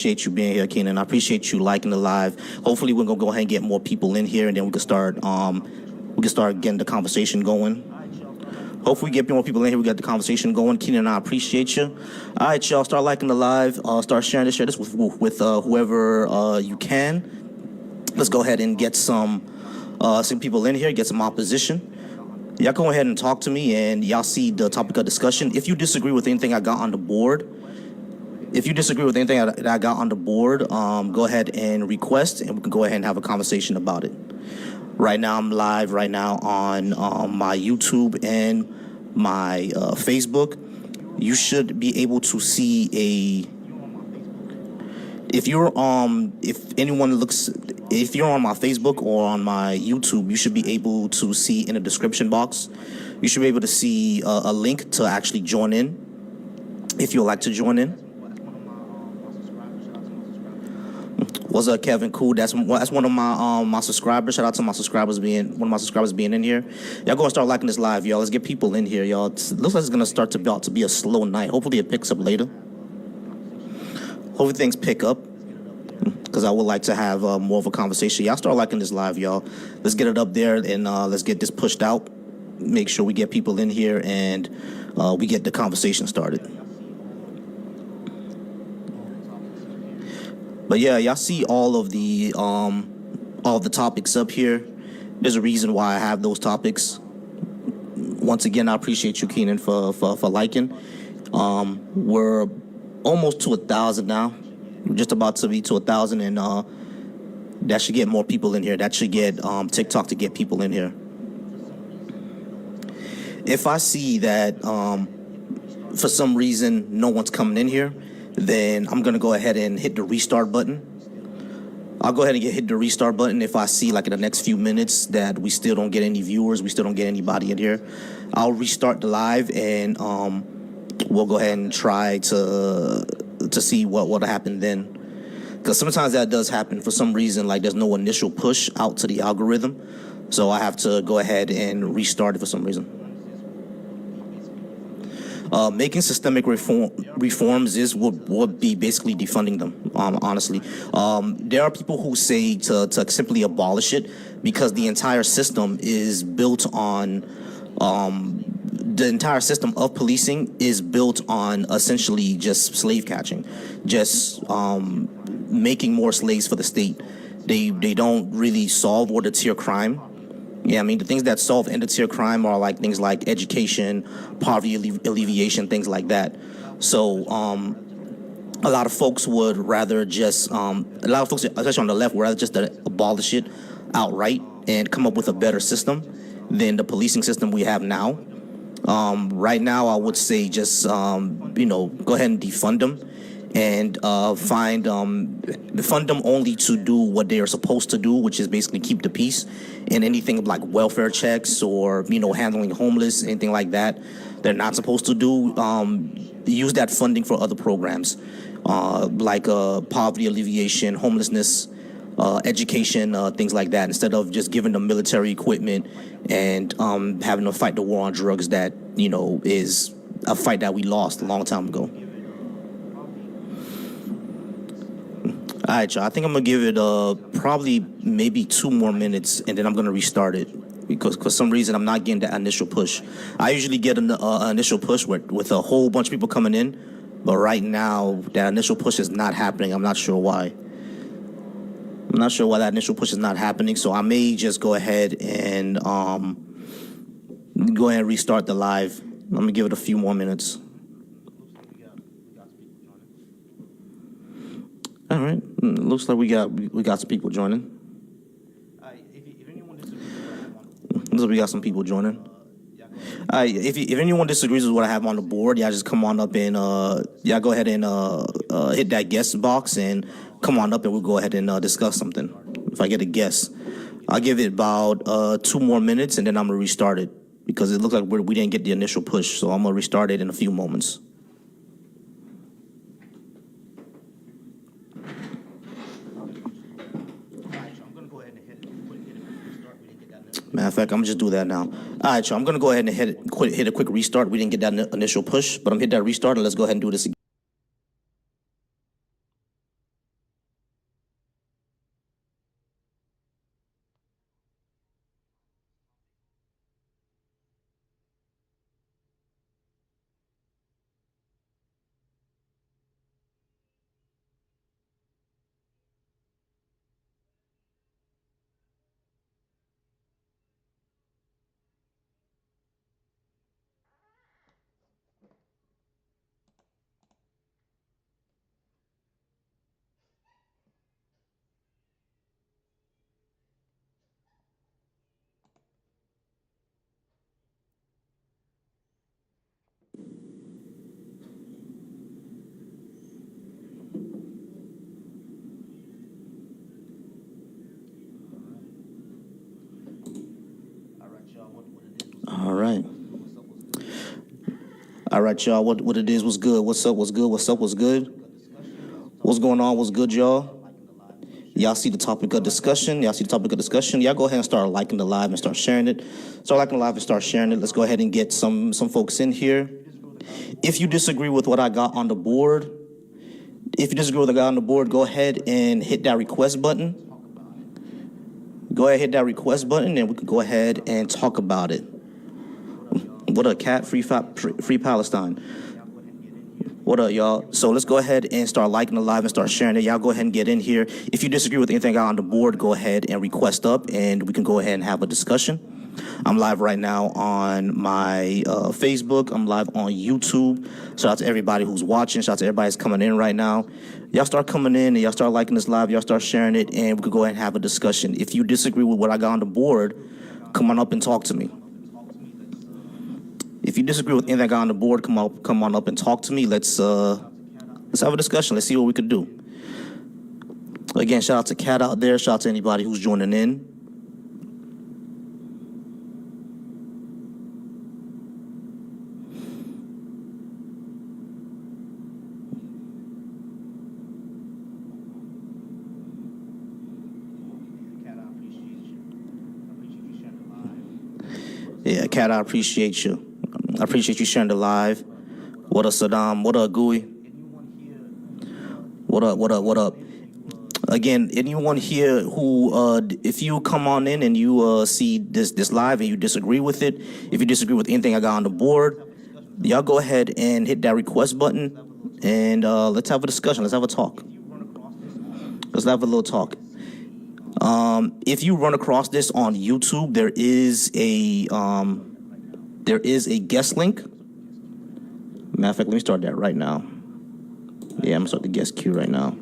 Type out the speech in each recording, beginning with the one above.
appreciate you being here, Keenan. I appreciate you liking the live. Hopefully, we're gonna go ahead and get more people in here, and then we can start getting the conversation going. Hopefully, we get more people in here. We get the conversation going. Keenan, I appreciate you. All right, y'all, start liking the live. Start sharing this. Share this with whoever you can. Let's go ahead and get some people in here. Get some opposition. Y'all go ahead and talk to me, and y'all see the topic of discussion. If you disagree with anything I got on the board, that I got on the board, go ahead and request, and we can go ahead and have a conversation about it. Right now, I'm live right now on my YouTube and my Facebook. You should be able to see if you're on my Facebook or on my YouTube, you should be able to see in the description box. You should be able to see a link to actually join in if you'd like to join in. What's up, Kevin? Cool. That's one of my subscribers. Shout out to one of my subscribers being in here. Y'all go and start liking this live, y'all. Let's get people in here, y'all. It looks like it's gonna start to be a slow night. Hopefully it picks up later. Hopefully things pick up, because I would like to have more of a conversation. Y'all start liking this live, y'all. Let's get it up there, and let's get this pushed out. Make sure we get people in here, and we get the conversation started. But yeah, y'all see all of the topics up here. There's a reason why I have those topics. Once again, I appreciate you, Keenan, for liking. We're almost to 1,000 now. We're just about to be to 1,000, and that should get more people in here. That should get TikTok to get people in here. If I see that for some reason no one's coming in here, then I'm going to go ahead and hit the restart button. I'll go ahead and hit the restart button if I see, like, in the next few minutes that we still don't get any viewers, we still don't get anybody in here. I'll restart the live, and we'll go ahead and try to see what happened then. Because sometimes that does happen for some reason, like there's no initial push out to the algorithm. So I have to go ahead and restart it for some reason. Making systemic reforms would be basically defunding them, honestly. There are people who say to simply abolish it, because the entire system is built on, the entire system of policing is built on essentially just slave catching, just making more slaves for the state. They don't really solve or deter crime. Yeah, I mean, the things that solve and deter crime are like things like education, poverty alleviation, things like that. So a lot of folks would rather just, especially on the left, would rather just abolish it outright and come up with a better system than the policing system we have now. Right now, I would say just, go ahead and defund them, and fund them only to do what they are supposed to do, which is basically keep the peace. And anything like welfare checks or, handling homeless, anything like that, they're not supposed to do. Use that funding for other programs, like poverty alleviation, homelessness, education, things like that, instead of just giving them military equipment and having to fight the war on drugs that, is a fight that we lost a long time ago. All right, y'all. I think I'm going to give it probably maybe 2 more minutes, and then I'm going to restart it, because for some reason I'm not getting that initial push. I usually get an initial push with a whole bunch of people coming in, but right now that initial push is not happening. I'm not sure why. I'm not sure why that initial push is not happening, so I may just go ahead and restart the live. I'm going to give it a few more minutes. All right. Looks like we got some people joining. Looks like we got some people joining. If anyone disagrees with what I have on the board, y'all just come on up and y'all go ahead and hit that guest box and come on up, and we'll go ahead and discuss something. If I get a guess, I'll give it about 2 more minutes, and then I'm gonna restart it, because it looks like we didn't get the initial push. So I'm gonna restart it in a few moments. Matter of fact, I'm going to just do that now. All right, y'all, I'm going to go ahead and hit a quick restart. We didn't get that initial push, but I'm going to hit that restart, and let's go ahead and do this again. All right, y'all. What it is? What's good? What's up? What's good? What's up? What's good? What's going on? What's good, y'all? Y'all see the topic of discussion? Y'all see the topic of discussion? Y'all go ahead and start liking the live and start sharing it. Start liking the live and start sharing it. Let's go ahead and get some folks in here. If you disagree with what I got on the board, if you disagree with what I got on the board, go ahead and hit that request button. Go ahead, hit that request button, and we can go ahead and talk about it. What up, Cat? Free Palestine. What up, y'all? So let's go ahead and start liking the live and start sharing it. Y'all go ahead and get in here. If you disagree with anything out on the board, go ahead and request up, and we can go ahead and have a discussion. I'm live right now on my Facebook. I'm live on YouTube. Shout out to everybody who's watching. Shout out to everybody who's coming in right now. Y'all start coming in, and y'all start liking this live. Y'all start sharing it, and we can go ahead and have a discussion. If you disagree with what I got on the board, come on up and talk to me. If you disagree with anything I got on the board, come on up and talk to me. Let's have a discussion. Let's see what we could do. Again, shout out to Cat out there. Shout out to anybody who's joining in. Yeah, Cat, I appreciate you. I appreciate you sharing the live. What up, Saddam? What up, Gooey? What up, what up, what up? Again, anyone here who, if you come on in and you see this live and you disagree with it, if you disagree with anything I got on the board, y'all go ahead and hit that request button, and let's have a discussion. Let's have a talk. Let's have a little talk. If you run across this on YouTube, there is a guest link. Matter of fact, let me start that right now. Yeah, I'm gonna start the guest queue right now.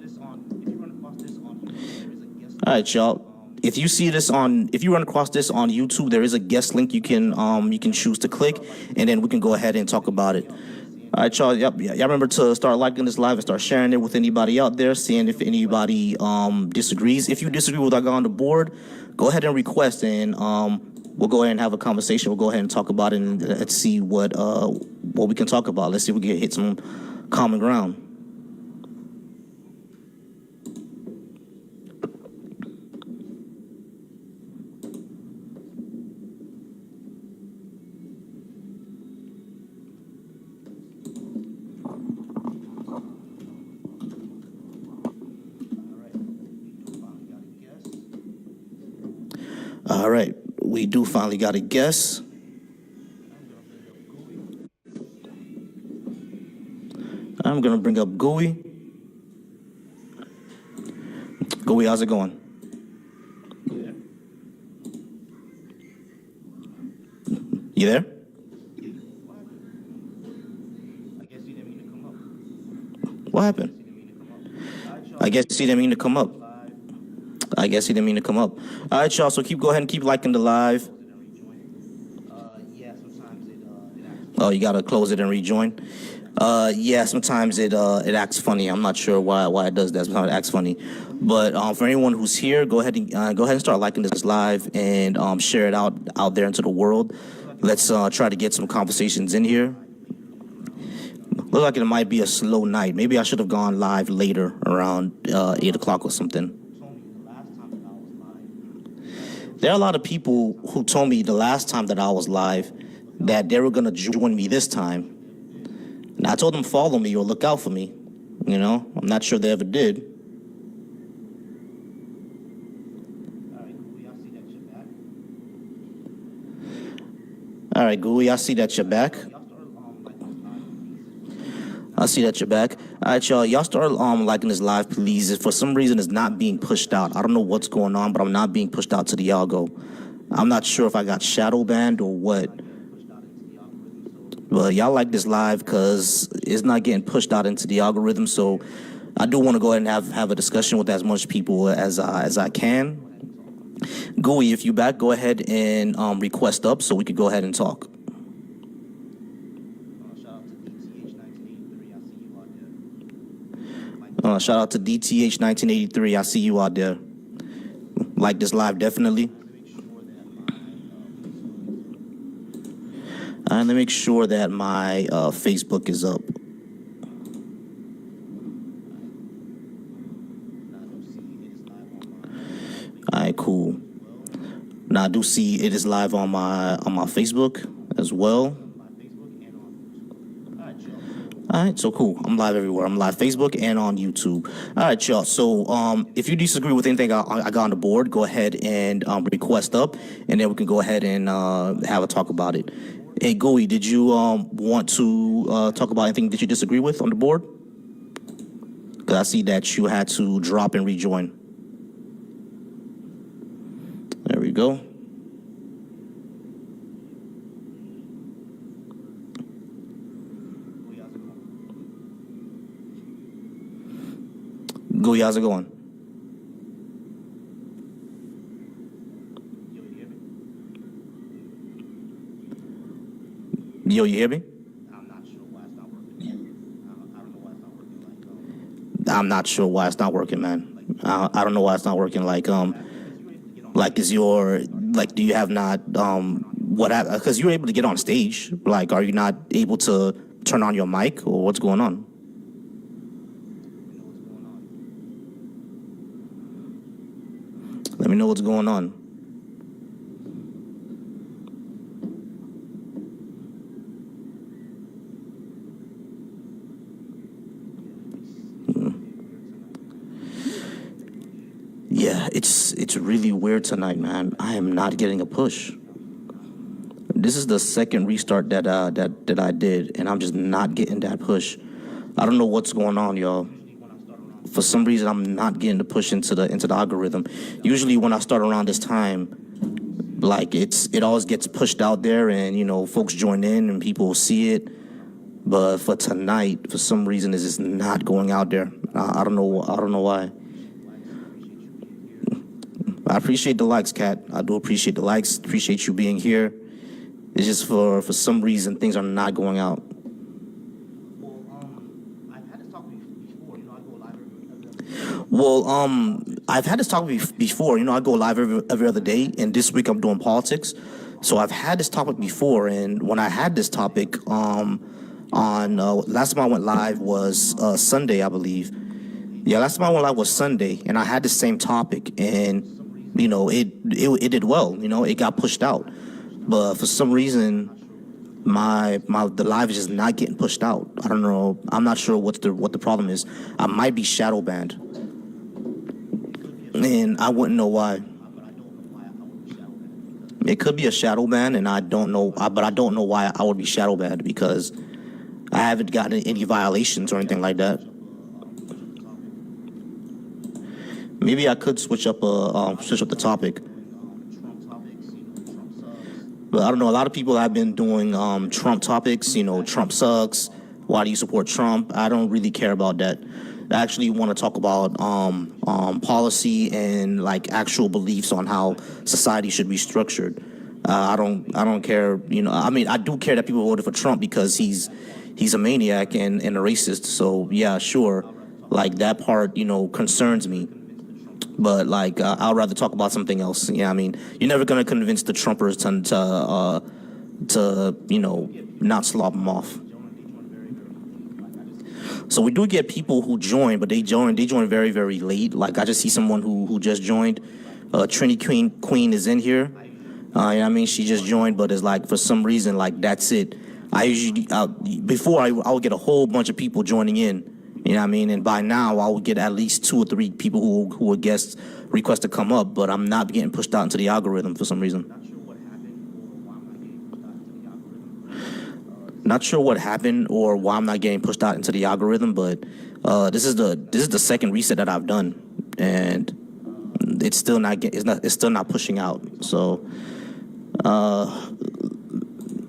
All right, y'all. If you run across this on YouTube, there is a guest link you can choose to click, and then we can go ahead and talk about it. All right, y'all. Y'all remember to start liking this live and start sharing it with anybody out there, seeing if anybody disagrees. If you disagree with what I got on the board, go ahead and request, and we'll go ahead and have a conversation. We'll go ahead and talk about it, and let's see what we can talk about. Let's see if we can hit some common ground. All right, we do finally got a guest. I'm gonna bring up Gooey. Gooey, how's it going? You there? What happened? I guess he didn't mean to come up. All right, y'all. So go ahead and keep liking the live. Oh, you gotta close it and rejoin. Yeah, sometimes it acts funny. I'm not sure why it does that. Sometimes it acts funny. But for anyone who's here, go ahead and start liking this live and share it out there into the world. Let's try to get some conversations in here. Look like it might be a slow night. Maybe I should have gone live later, around 8 o'clock or something. There are a lot of people who told me the last time that I was live that they were going to join me this time. And I told them follow me or look out for me. You know, I'm not sure they ever did. All right, Gooey, I see that you're back. All right, y'all. Y'all start liking this live, please. If for some reason it's not being pushed out, I don't know what's going on, but I'm not being pushed out to the algo. I'm not sure if I got shadow banned or what. But y'all like this live because it's not getting pushed out into the algorithm. So I do want to go ahead and have a discussion with as much people as I can. Gooey, if you back, go ahead and request up so we could go ahead and talk. Shout out to DTH 1983. I see you out there. Like this live, definitely. And let me make sure that my Facebook is up. All right, cool. Now I do see it is live on my Facebook as well. All right, so cool. I'm live everywhere. I'm live Facebook and on YouTube. All right, y'all. So if you disagree with anything I got on the board, go ahead and request up, and then we can go ahead and have a talk about it. Hey, Goey, did you want to talk about anything that you disagree with on the board? Because I see that you had to drop and rejoin. There we go. Goey, how's it going? Yo, you hear me? I'm not sure why it's not working, man. I don't know why it's not working. Is your do you have not what? Because you're able to get on stage. Like, are you not able to turn on your mic, or what's going on? Let me know what's going on. Yeah, it's really weird tonight, man. I am not getting a push. This is the second restart that I did, and I'm just not getting that push. I don't know what's going on, y'all. For some reason, I'm not getting the push into the algorithm. Usually, when I start around this time, like it always gets pushed out there, and folks join in and people will see it. But for tonight, for some reason, it's just not going out there. I don't know. I don't know why. I appreciate the likes, Kat. I do appreciate the likes. Appreciate you being here. It's just for some reason things are not going out. Well, I've had this talk before. I go live every other day, and this week I'm doing politics. So I've had this topic before, and when I had this topic on last time I went live was Sunday, I believe. Yeah, last time I went live was Sunday, and I had the same topic, and it did well. It got pushed out, but for some reason, the live is just not getting pushed out. I don't know. I'm not sure what the problem is. I might be shadow banned, and I wouldn't know why. It could be a shadow ban, and I don't know. But I don't know why I would be shadow banned because I haven't gotten any violations or anything like that. Maybe I could switch up the topic. But I don't know. A lot of people have been doing Trump topics. Trump sucks. Why do you support Trump? I don't really care about that. I actually want to talk about policy and actual beliefs on how society should be structured. I don't care. I do care that people voted for Trump because he's a maniac and a racist. So yeah, sure. That part concerns me. But I'd rather talk about something else. Yeah, you're never gonna convince the Trumpers to not slop them off. So we do get people who join, but they join very, very late. I just see someone who just joined. Trinity Queen is in here. She just joined, but it's for some reason that's it. I usually before I would get a whole bunch of people joining in. And by now I would get at least 2 or 3 people who would request to come up, but I'm not getting pushed out into the algorithm for some reason. Not sure what happened or why I'm not getting pushed out into the algorithm, but this is the second reset that I've done, and it's still not pushing out. So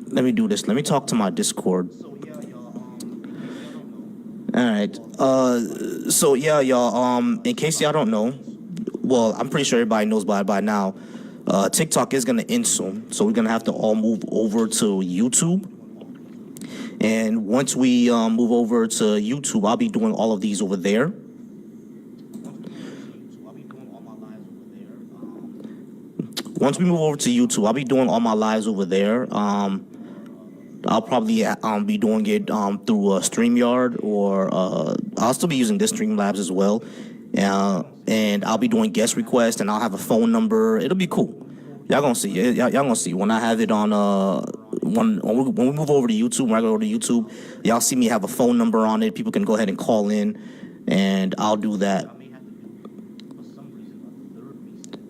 let me do this. Let me talk to my Discord. All right. So yeah, y'all. In case y'all don't know, well, I'm pretty sure everybody knows by now. TikTok is gonna end soon, so we're gonna have to all move over to YouTube. And once we move over to YouTube, I'll be doing all of these over there. Once we move over to YouTube, I'll be doing all my lives over there. I'll probably be doing it through StreamYard, or I'll still be using this Streamlabs as well. And I'll be doing guest requests, and I'll have a phone number. It'll be cool. Y'all gonna see. Y'all gonna see when I have it on. When we move over to YouTube, when I go over to YouTube, y'all see me have a phone number on it. People can go ahead and call in, and I'll do that.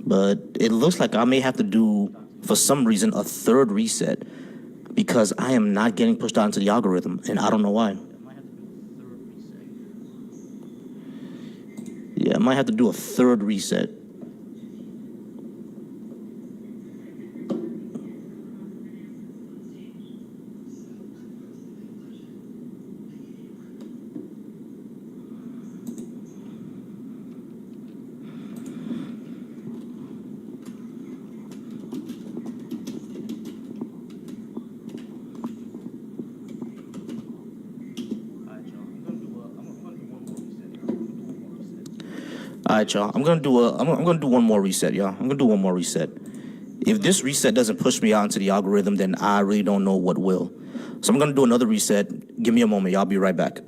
But it looks like I may have to do, for some reason, a third reset because I am not getting pushed out into the algorithm, and I don't know why. Yeah, I might have to do a third reset. All right, y'all. I'm gonna do one more reset, y'all. I'm gonna do one more reset. If this reset doesn't push me out into the algorithm, then I really don't know what will. So I'm gonna do another reset. Give me a moment, y'all. I'll be right back.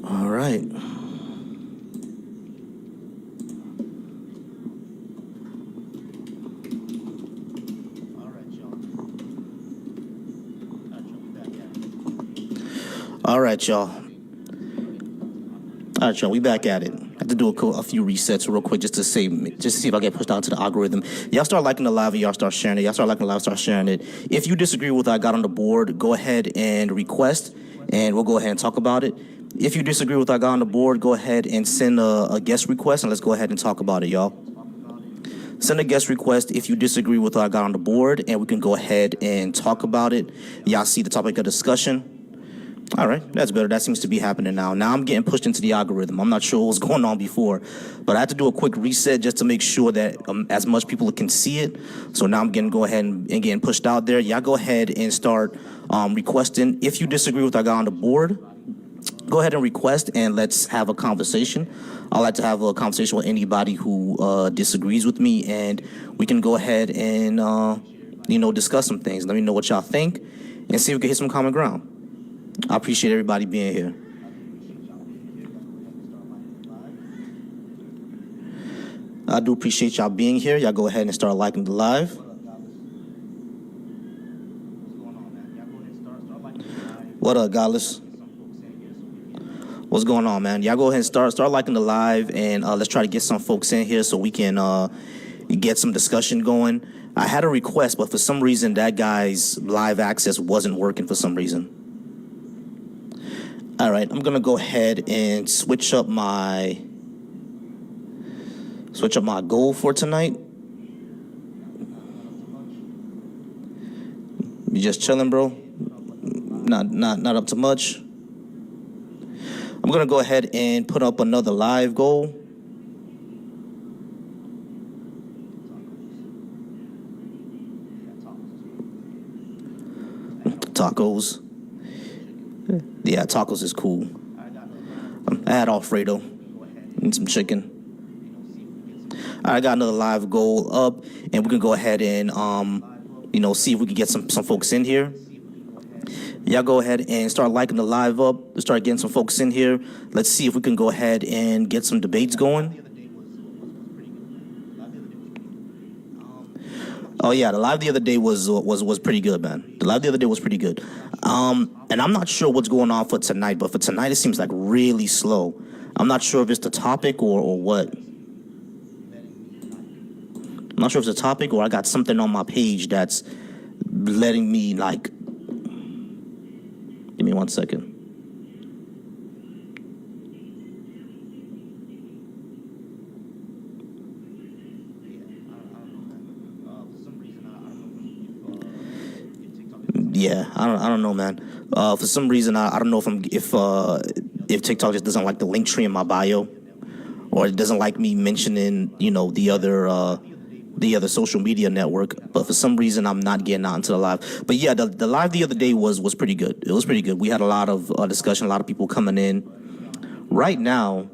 All right. All right, y'all. All right, y'all. We back at it. I have to do a few resets real quick just to see if I get pushed out to the algorithm. Y'all start liking the live, and y'all start sharing it. Y'all start liking the live, start sharing it. If you disagree with what I got on the board, go ahead and request, and we'll go ahead and talk about it. If you disagree with what I got on the board, go ahead and send a guest request, and let's go ahead and talk about it, y'all. Send a guest request if you disagree with what I got on the board, and we can go ahead and talk about it. Y'all see the topic of discussion. All right, that's better. That seems to be happening now. Now I'm getting pushed into the algorithm. I'm not sure what was going on before, but I had to do a quick reset just to make sure that as much people can see it. So now I'm getting go ahead and getting pushed out there. Y'all go ahead and start requesting. If you disagree with what I got on the board, go ahead and request, and let's have a conversation. I like to have a conversation with anybody who disagrees with me, and we can go ahead and discuss some things. Let me know what y'all think, and see if we can hit some common ground. I appreciate everybody being here. I do appreciate y'all being here. Y'all go ahead and start liking the live. What up, Godless? What's going on, man? Y'all go ahead and start liking the live, and let's try to get some folks in here so we can get some discussion going. I had a request, but for some reason that guy's live access wasn't working for some reason. All right, I'm gonna go ahead and switch up my goal for tonight. You just chilling, bro? Not up to much. I'm gonna go ahead and put up another live goal. Tacos. Yeah, tacos is cool. I had Alfredo and some chicken. All right, I got another live goal up, and we can go ahead and see if we can get some folks in here. Y'all go ahead and start liking the live up. Let's start getting some folks in here. Let's see if we can go ahead and get some debates going. Oh yeah, the live the other day was pretty good, man. The live the other day was pretty good. And I'm not sure what's going on for tonight, but for tonight it seems like really slow. I'm not sure if it's the topic or what. I'm not sure if it's a topic or I got something on my page that's letting me like. Give me 1 second. Yeah, I don't know, man. For some reason, I don't know if TikTok just doesn't like the link tree in my bio, or it doesn't like me mentioning the other social media network. But for some reason, I'm not getting out into the live. But yeah, the live the other day was pretty good. It was pretty good. We had a lot of discussion, a lot of people coming in. Right now,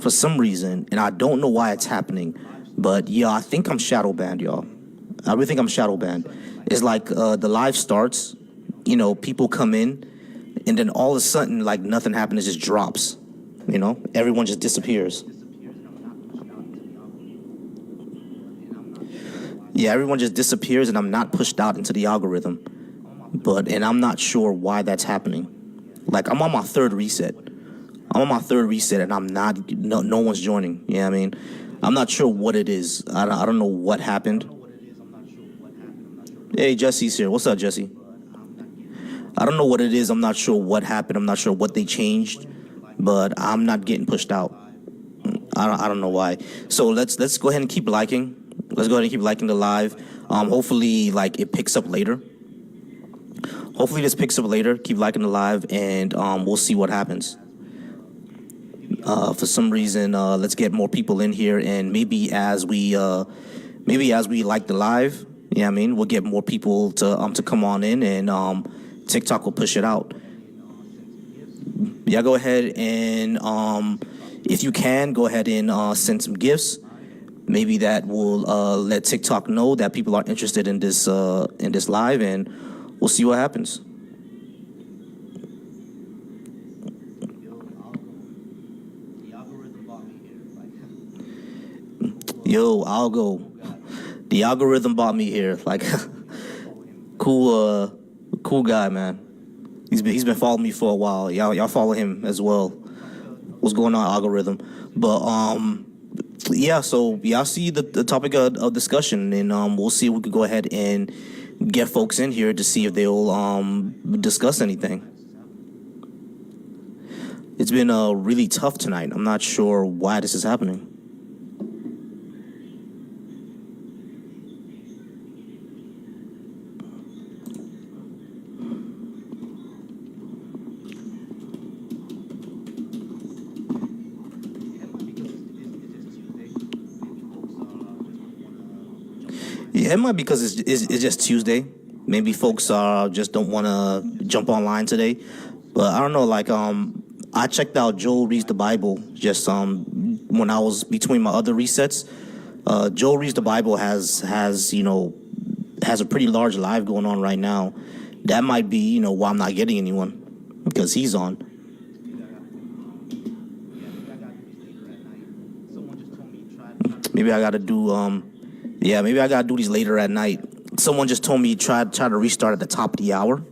for some reason, and I don't know why it's happening, but yeah, I think I'm shadow banned, y'all. I really think I'm shadow banned. It's like the live starts, people come in, and then all of a sudden, like nothing happens, it just drops. Everyone just disappears. Yeah, everyone just disappears, and I'm not pushed out into the algorithm. And I'm not sure why that's happening. Like, I'm on my third reset. And I'm not, no one's joining. You know what I mean? I'm not sure what it is. I don't know what happened. Hey, Jesse's here. What's up, Jesse? I don't know what it is. I'm not sure what happened. I'm not sure what they changed, but I'm not getting pushed out. I don't know why. So let's go ahead and keep liking. Let's go ahead and keep liking the live. Hopefully, like, it picks up later. Hopefully this picks up later. Keep liking the live, and we'll see what happens. For some reason, let's get more people in here, and maybe as we like the live, you know what I mean, we'll get more people to come on in, and TikTok will push it out. Yeah, go ahead and if you can, go ahead and send some gifts. Maybe that will let TikTok know that people are interested in this live, and we'll see what happens. Yo, I'll go. The algorithm brought me here. Like, cool guy, man. He's been following me for a while. Y'all follow him as well. What's going on, algorithm? But yeah. So y'all see the topic of discussion, and we'll see if we could go ahead and get folks in here to see if they'll discuss anything. It's been really tough tonight. I'm not sure why this is happening. Yeah, it might be because it's just Tuesday. Maybe folks just don't want to jump online today. But I don't know. Like I checked out Joel reads the Bible just when I was between my other resets. Joel reads the Bible has has a pretty large live going on right now. That might be why I'm not getting anyone because he's on. Maybe I got to do yeah, maybe I gotta do these later at night. Someone just told me try to restart at the top of the hour,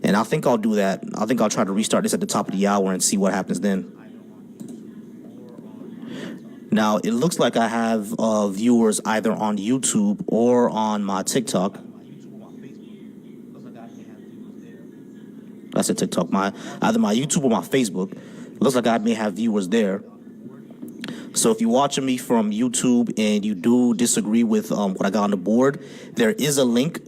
and I think I'll do that. I think I'll try to restart this at the top of the hour and see what happens then. Now it looks like I have viewers either on YouTube or on my TikTok. I said TikTok. My either my YouTube or my Facebook. Looks like I may have viewers there. So if you're watching me from YouTube and you do disagree with what I got on the board, there is a link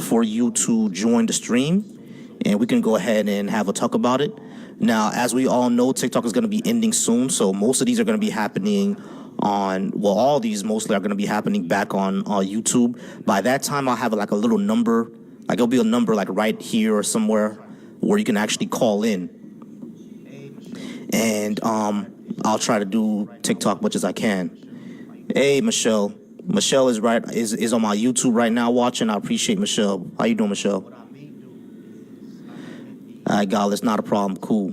for you to join the stream, and we can go ahead and have a talk about it. Now, as we all know, TikTok is going to be ending soon, so most of these are going to be happening on, well, all these mostly are going to be happening back on YouTube. By that time, I'll have like a little number, like it'll be a number like right here or somewhere where you can actually call in. And I'll try to do TikTok much as I can. Hey, Michelle. Michelle is on my YouTube right now watching. I appreciate Michelle. How you doing, Michelle? All right, God, it's not a problem. Cool.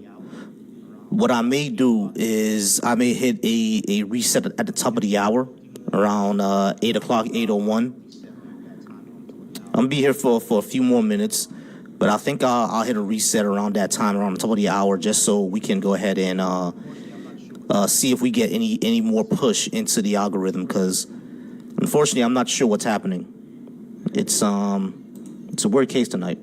What I may do is I may hit a reset at the top of the hour around 8 o'clock, 8:01. I'm going to be here for a few more minutes, but I think I'll hit a reset around that time, around the top of the hour, just so we can go ahead and see if we get any more push into the algorithm, because unfortunately I'm not sure what's happening. It's a weird case tonight.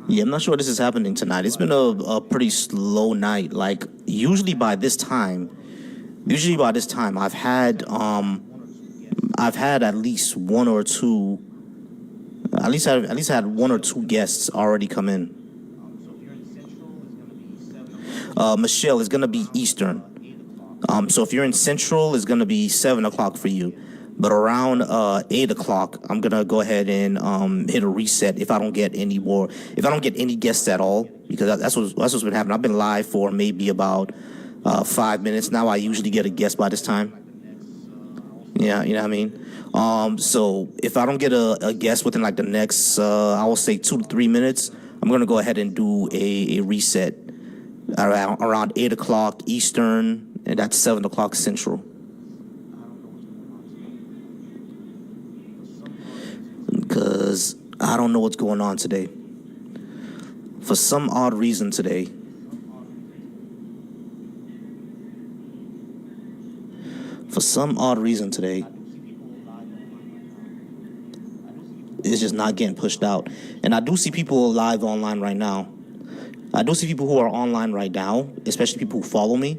Yeah, I'm not sure this is happening tonight. It's been a pretty slow night. Like usually by this time, I've had at least one or two, at least had one or two guests already come in. Michelle is gonna be Eastern. So if you're in Central, it's gonna be 7 o'clock for you. But around 8 o'clock, I'm gonna go ahead and hit a reset if I don't get any more, if I don't get any guests at all, because that's what's been happening. I've been live for maybe about 5 minutes now. I usually get a guest by this time. Yeah, you know what I mean. So if I don't get a guest within like the next, I will say 2 to 3 minutes, I'm gonna go ahead and do a reset around 8 o'clock Eastern, and that's 7 o'clock Central. Because I don't know what's going on today. For some odd reason today, it's just not getting pushed out. And I do see people live online right now. I do see people who are online right now, especially people who follow me.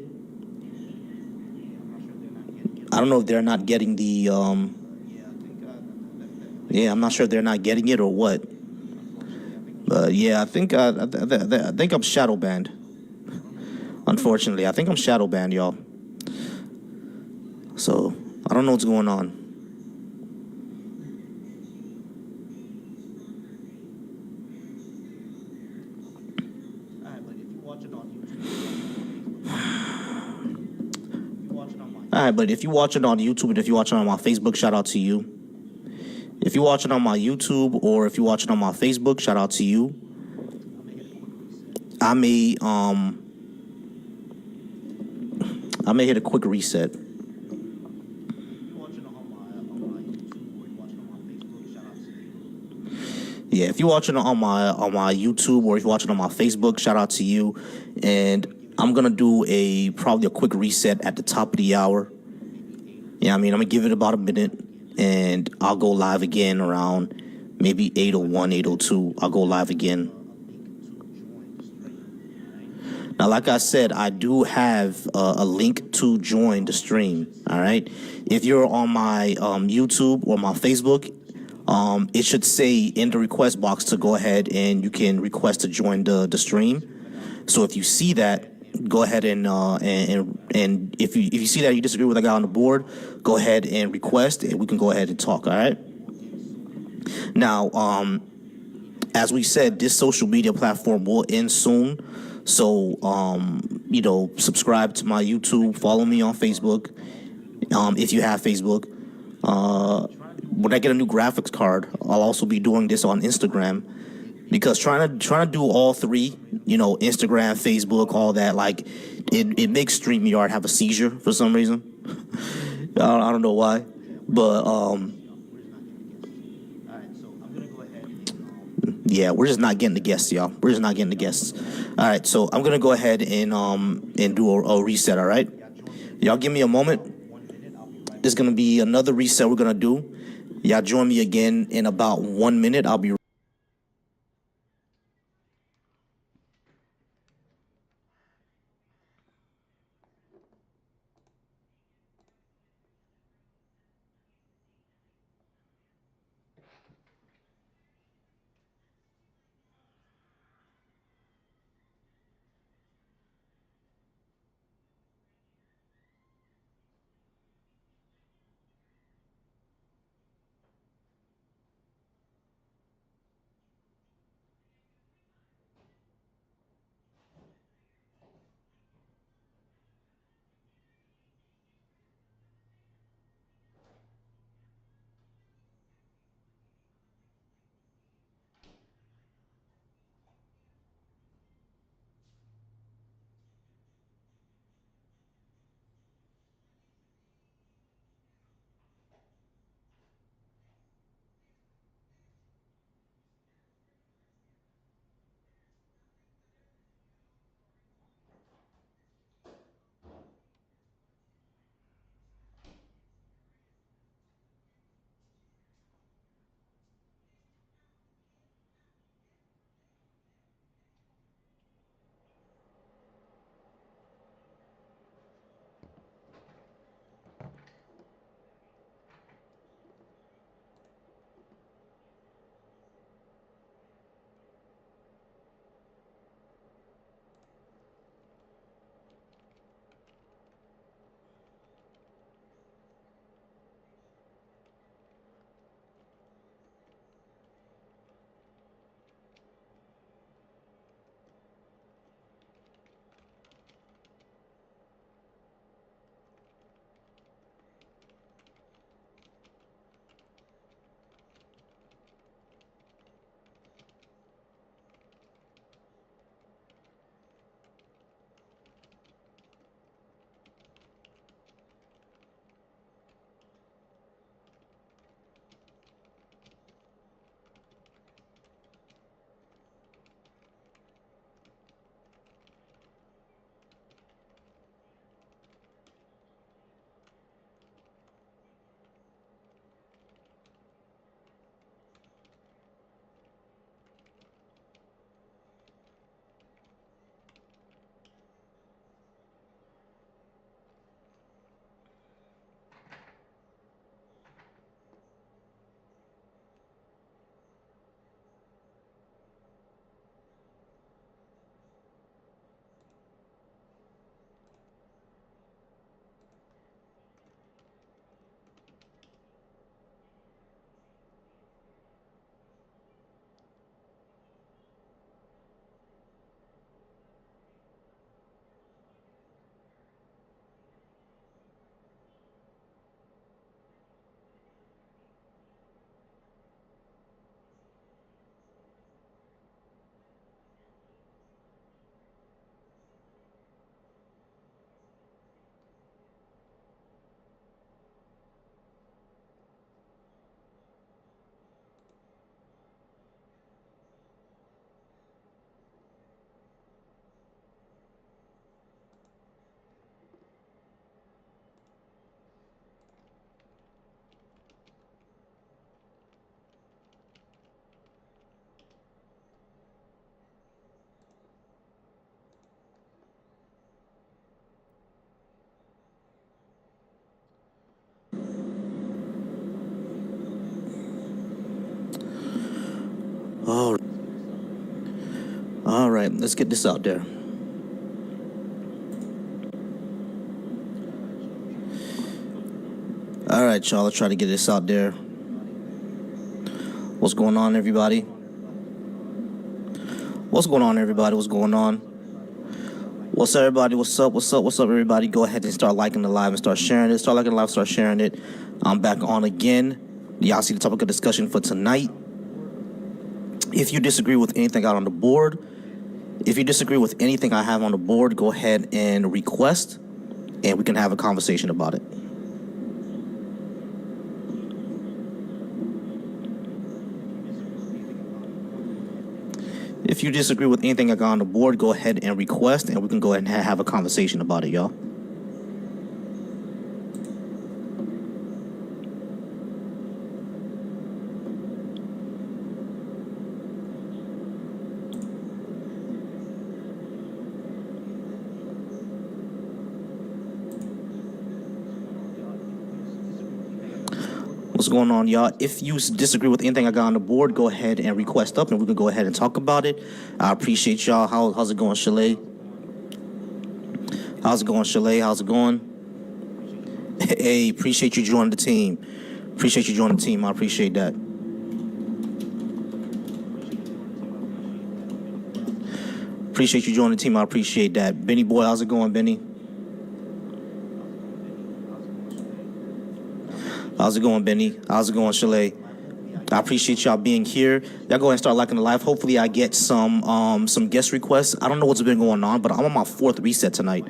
I don't know if they're not getting the yeah, I'm not sure if they're not getting it or what. But yeah, I think I'm shadow banned. Unfortunately, I think I'm shadow banned, y'all. So I don't know what's going on. All right, but if you're watching on YouTube and if you're watching on my Facebook, shout out to you. If you're watching on my YouTube or if you're watching on my Facebook, shout out to you. I may hit a quick reset. Yeah, if you're watching on my YouTube or if you're watching on my Facebook, shout out to you. And I'm gonna do probably a quick reset at the top of the hour. Yeah, I mean I'm gonna give it about a minute, and I'll go live again around maybe 8:01, 8:02. I'll go live again. Now, like I said, I do have a link to join the stream. All right, if you're on my YouTube or my Facebook, it should say in the request box to go ahead and you can request to join the stream. So if you see that, go ahead and if you see that you disagree with the guy on the board, go ahead and request, and we can go ahead and talk. All right. Now, as we said, this social media platform will end soon. So, subscribe to my YouTube, follow me on Facebook, if you have Facebook. When I get a new graphics card, I'll also be doing this on Instagram, because trying to do all three, Instagram, Facebook, all that, like it makes StreamYard have a seizure for some reason. I don't know why, but yeah, we're just not getting the guests, y'all. We're just not getting the guests. All right, so I'm gonna go ahead and do a reset. All right, y'all, give me a moment. There's gonna be another reset we're gonna do. Y'all join me again in about 1 minute. I'll be right, let's get this out there. All right, y'all, let's try to get this out there. What's going on, everybody? What's going on, everybody? What's going on? What's up, everybody? What's up? What's up? What's up, everybody? Go ahead and start liking the live and start sharing it. Start liking the live, start sharing it. I'm back on again. Y'all see the topic of discussion for tonight. If you disagree with anything out on the board, if you disagree with anything I have on the board, go ahead and request, and we can have a conversation about it. If you disagree with anything I got on the board, go ahead and request, and we can go ahead and have a conversation about it, y'all. What's going on, y'all? If you disagree with anything I got on the board, go ahead and request up, and we can go ahead and talk about it. I appreciate y'all. How's it going, Chalet? How's it going, Chalet? How's it going? Hey, appreciate you joining the team. Appreciate you joining the team. I appreciate that. Appreciate you joining the team. I appreciate that. Benny boy, how's it going, Benny? How's it going, Benny? How's it going, Chalet? I appreciate y'all being here. Y'all go ahead and start liking the live. Hopefully I get some guest requests. I don't know what's been going on, but I'm on my fourth reset tonight.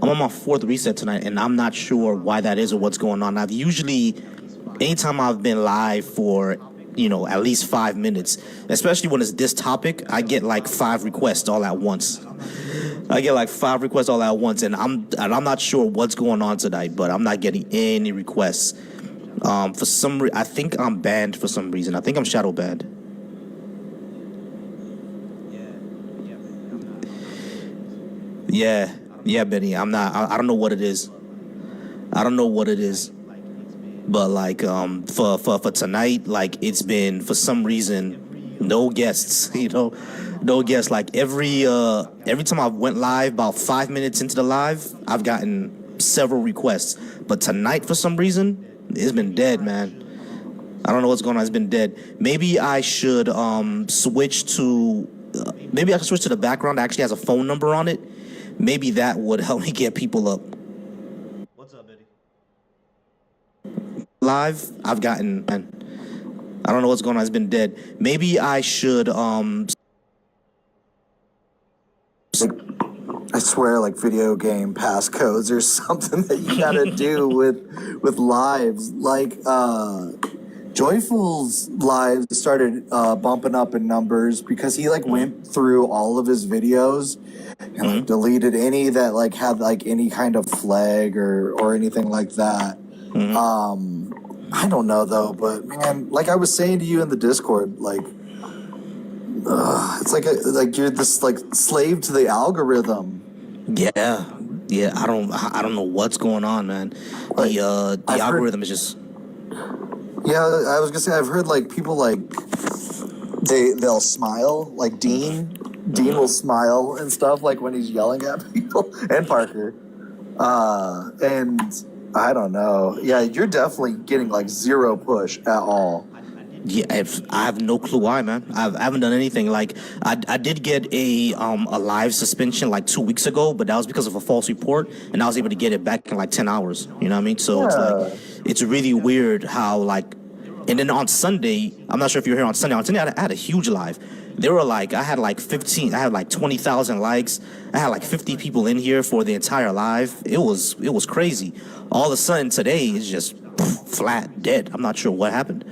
And I'm not sure why that is or what's going on. I've usually, anytime I've been live for, at least 5 minutes, especially when it's this topic, I get like 5 requests all at once. And I'm not sure what's going on tonight, but I'm not getting any requests. For some reason, I think I'm banned for some reason. I think I'm shadow banned. Yeah, Benny. I'm not. I don't know what it is. But like, for tonight, like it's been for some reason no guests. No guests. Like every time I went live, about 5 minutes into the live, I've gotten several requests. But tonight, for some reason, it's been dead, man. I don't know what's going on. It's been dead. Maybe I should switch to the background that actually has a phone number on it. Maybe that would help me get people up. What's up, Eddie? Live, I've gotten, man. I don't know what's going on. It's been dead. Maybe I should I swear, like video game passcodes or something that you gotta do with lives. Like Joyful's lives started bumping up in numbers because he like went through all of his videos and like deleted any that like had like any kind of flag or anything like that. I don't know though, but man, like I was saying to you in the Discord, like. It's like you're this like slave to the algorithm. Yeah. I don't know what's going on, man. The algorithm is just. Yeah, I was gonna say I've heard like people like they'll smile like Dean. Dean will smile and stuff like when he's yelling at people and Parker. And I don't know. Yeah, you're definitely getting like zero push at all. Yeah, I have no clue why, man. I haven't done anything. Like, I did get a live suspension like 2 weeks ago, but that was because of a false report, and I was able to get it back in like 10 hours. You know what I mean? So It's like, it's really weird how like, and then on Sunday, I'm not sure if you were here on Sunday. On Sunday, I had a huge live. They were like, I had like 20,000 likes. I had like 50 people in here for the entire live. It was crazy. All of a sudden today is just flat dead. I'm not sure what happened.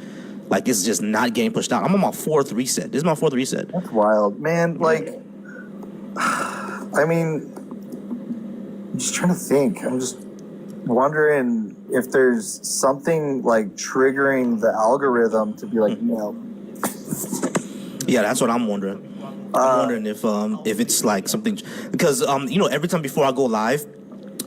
Like, it's just not getting pushed out. I'm on my 4th reset. This is my 4th reset. That's wild. Man, like, I mean, I'm just trying to think. I'm just wondering if there's something, like, triggering the algorithm to be like, no. Yeah, that's what I'm wondering. I'm wondering if it's, like, something... Because, every time before I go live,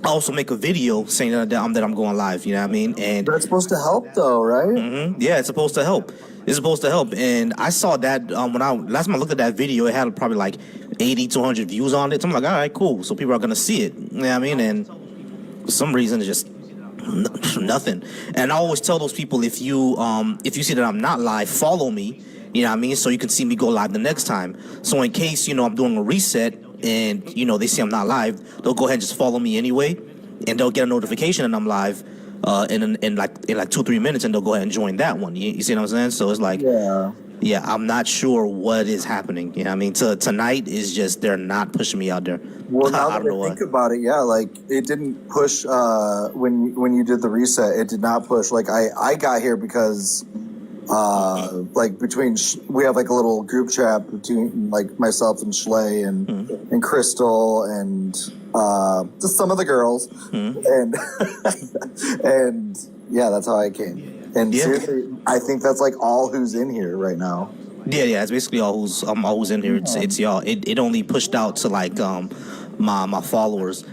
I also make a video saying that I'm going live, you know what I mean? And that's supposed to help, though, right? Mm-hmm. Yeah, it's supposed to help. And I saw that when last time I looked at that video, it had probably like 80 to 100 views on it. So I'm like, all right, cool. So people are gonna see it. You know what I mean? And for some reason, it's just nothing. And I always tell those people, if you see that I'm not live, follow me. You know what I mean? So you can see me go live the next time. So in case, I'm doing a reset and, they see I'm not live, they'll go ahead and just follow me anyway. And they'll get a notification that I'm live in like 2-3 minutes, and they'll go ahead and join that one. You see what I'm saying? So it's like, yeah, I'm not sure what is happening. You know what I mean? Tonight is just, they're not pushing me out there. Well, now I that don't know I think why. about it, yeah, like it didn't push when you did the reset. It did not push. Like I got here because like we have like a little group chat between like myself and Schley and Crystal and just some of the girls and and yeah, that's how I came. And Yeah. seriously, I think that's like all who's in here right now. Yeah, it's basically all who's in here. It's y'all. It only pushed out to like my followers.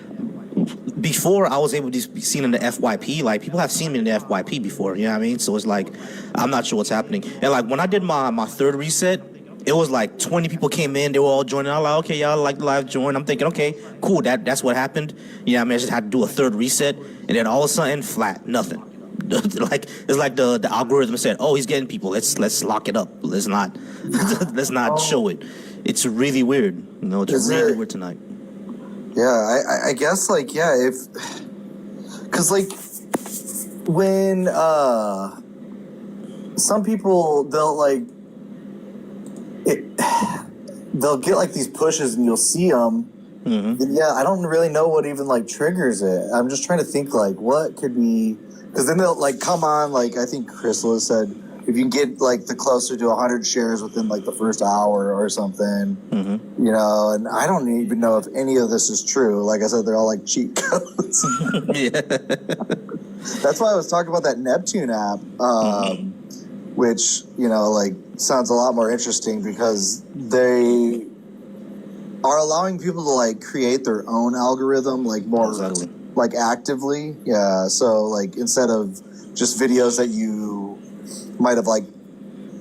Before I was able to be seen in the FYP, like people have seen me in the FYP before, you know what I mean? So it's like I'm not sure what's happening. And like when I did my third reset, it was like 20 people came in, they were all joining. I was like, okay, y'all like the live join. I'm thinking, okay, cool, that's what happened. You know what I mean? I just had to do a third reset, and then all of a sudden, flat, nothing. Like it's like the algorithm said, oh, he's getting people. Let's lock it up. Let's not show it. It's really weird. It's really weird tonight. Yeah, I guess like because like when some people they'll get like these pushes and you'll see them. And yeah, I don't really know what even like triggers it. I'm just trying to think like what could be, because then they'll like come on, like I think Crystal has said, if you can get like the closer to 100 shares within like the first hour or something, and I don't even know if any of this is true. Like I said, they're all like cheat codes. Yeah. That's why I was talking about that Neptune app, which, like sounds a lot more interesting because they are allowing people to like create their own algorithm, like more Exactly. like actively. Yeah. So like instead of just videos that you might have like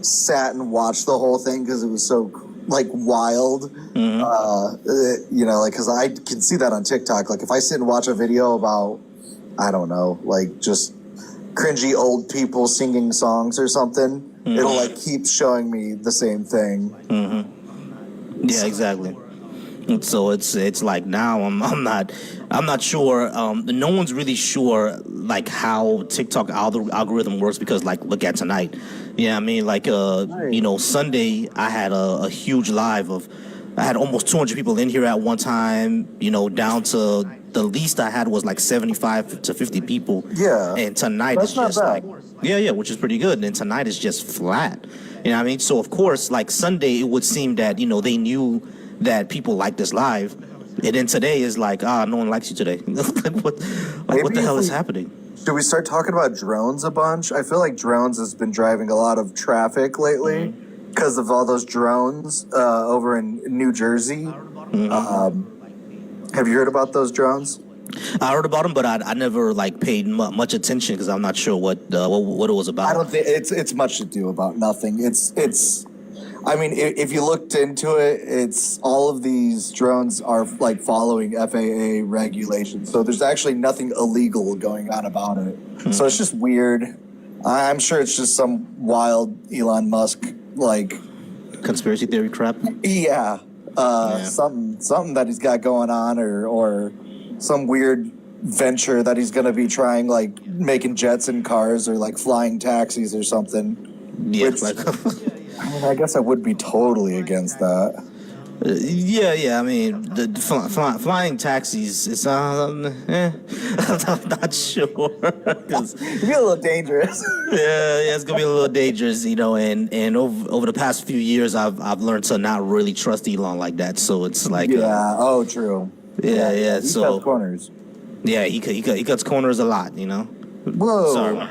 sat and watched the whole thing because it was so like wild, like because I can see that on TikTok. Like if I sit and watch a video about, I don't know, like just cringy old people singing songs or something, it'll like keep showing me the same thing. Yeah, exactly. So it's like now I'm not sure. No one's really sure like how TikTok algorithm works because like look at tonight. Yeah, I mean like Sunday I had a huge live of, I had almost 200 people in here at one time. Down to the least I had was like 75 to 50 people. Yeah, and tonight that's it's not just bad. like which is pretty good. And tonight is just flat. You know what I mean? So of course like Sunday it would seem that they knew that people like this live, and then today is like, no one likes you today. What the hell is happening? Should we start talking about drones a bunch? I feel like drones has been driving a lot of traffic lately because of all those drones over in New Jersey. Have you heard about those drones? I heard about them, but I never like paid much attention because I'm not sure what it was about. I don't think it's much to do about nothing. It's. I mean, if you looked into it, it's all of these drones are like following FAA regulations. So there's actually nothing illegal going on about it. So it's just weird. I'm sure it's just some wild Elon Musk like Conspiracy theory crap. Yeah. Something that he's got going on, or some weird venture that he's going to be trying, like making jets and cars or like flying taxis or something. Yeah, Which, I mean, I guess I would be totally against that. Yeah. I mean, the flying taxis. It's I'm not sure. 'Cause, It'd be a little dangerous. yeah, it's gonna be a little dangerous, And over the past few years, I've learned to not really trust Elon like that. So it's like, Yeah. Oh, true. yeah. He So cuts corners. yeah, he cuts corners a lot. Whoa. Sorry.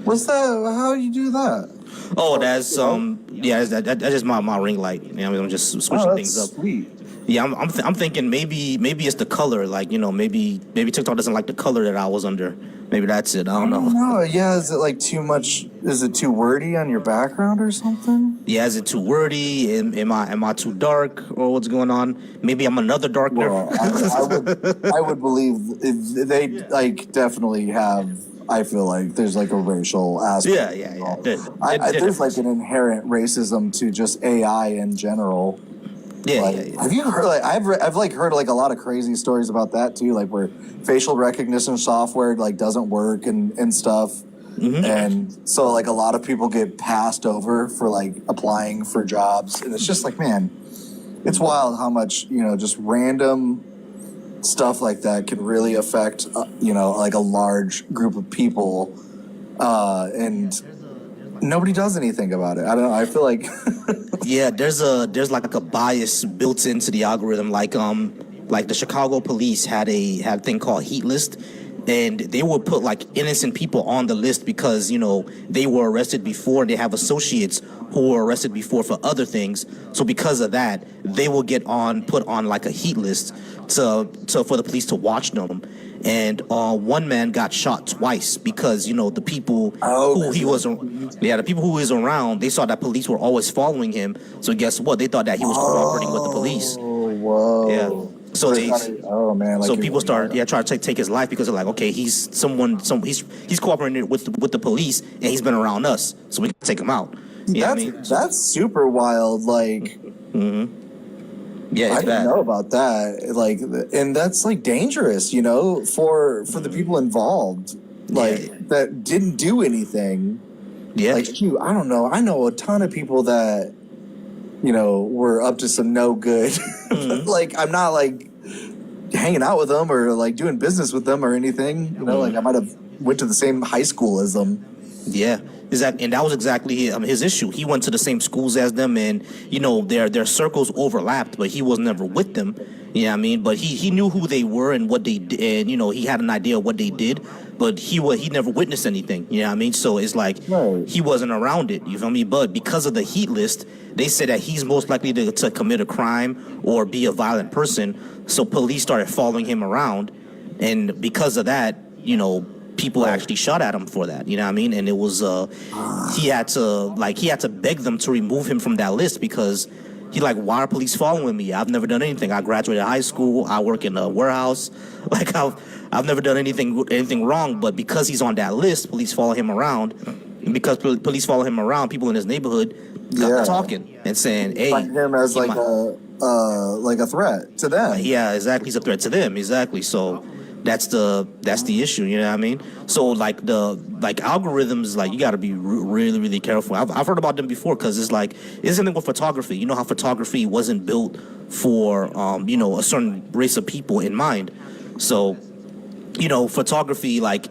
What's that? How do you do that? Oh, that's that's just my ring light. I'm just switching Oh, things that's up. sweet. Yeah, I'm thinking maybe it's the color. Like, maybe TikTok doesn't like the color that I was under. Maybe that's it. I don't know. No, yeah, is it like too much? Is it too wordy on your background or something? Yeah, is it too wordy? Am I too dark, or what's going on? Maybe I'm another darkener. Well, I would believe they like definitely have. I feel like there's like a racial aspect. Yeah. There's like an inherent racism to just AI in general. Yeah. Have you heard? Like, I've like heard like a lot of crazy stories about that too. Like where facial recognition software like doesn't work and stuff. Mm-hmm. And so like a lot of people get passed over for like applying for jobs, and it's just like, man, it's wild how much just random stuff like that can really affect like a large group of people, and nobody does anything about it. I don't know. I feel like Yeah, there's like a bias built into the algorithm. Like the Chicago police had a thing called Heat List, and they would put like innocent people on the list because they were arrested before. They have associates who were arrested before for other things. So because of that, they will put on like a heat list to for the police to watch them. And one man got shot twice because the people the people who he was around, they saw that police were always following him. So guess what? They thought that he was cooperating with the police. whoa. Yeah. So oh man. Like so people started trying to take his life because they're like, okay, he's he's cooperating with the police and he's been around us, so we can take him out. You know what I mean? That's super wild. Like, Yeah, I it's didn't bad. know about that. Like, and that's like dangerous, for the people involved, like that didn't do anything. Yeah. Like, shoot, I don't know. I know a ton of people that, were up to some no good. Like, I'm not like hanging out with them or like doing business with them or anything. Like I might have went to the same high school as them. Yeah, exactly, and that was exactly his issue. He went to the same schools as them, and their circles overlapped, but he was never with them. You know what I mean? But he knew who they were and what they did, and he had an idea of what they did, but he never witnessed anything. You know what I mean? So it's like Right. he wasn't around it. You feel me? But because of the heat list, they said that he's most likely to commit a crime or be a violent person. So police started following him around, and because of that, people actually shot at him for that. You know what I mean? And it was he had to beg them to remove him from that list because he's like, why are police following me? I've never done anything. I graduated high school. I work in a warehouse. Like I've never done anything wrong. But because he's on that list, police follow him around. And because police follow him around, people in his neighborhood got talking and saying, "Hey, Find him as like a threat to them." yeah, exactly. He's a threat to them. Exactly. So that's the issue. You know what I mean? So like algorithms, like you got to be really, really careful. I've heard about them before because it's like it's something with photography. You know how photography wasn't built for a certain race of people in mind. So photography like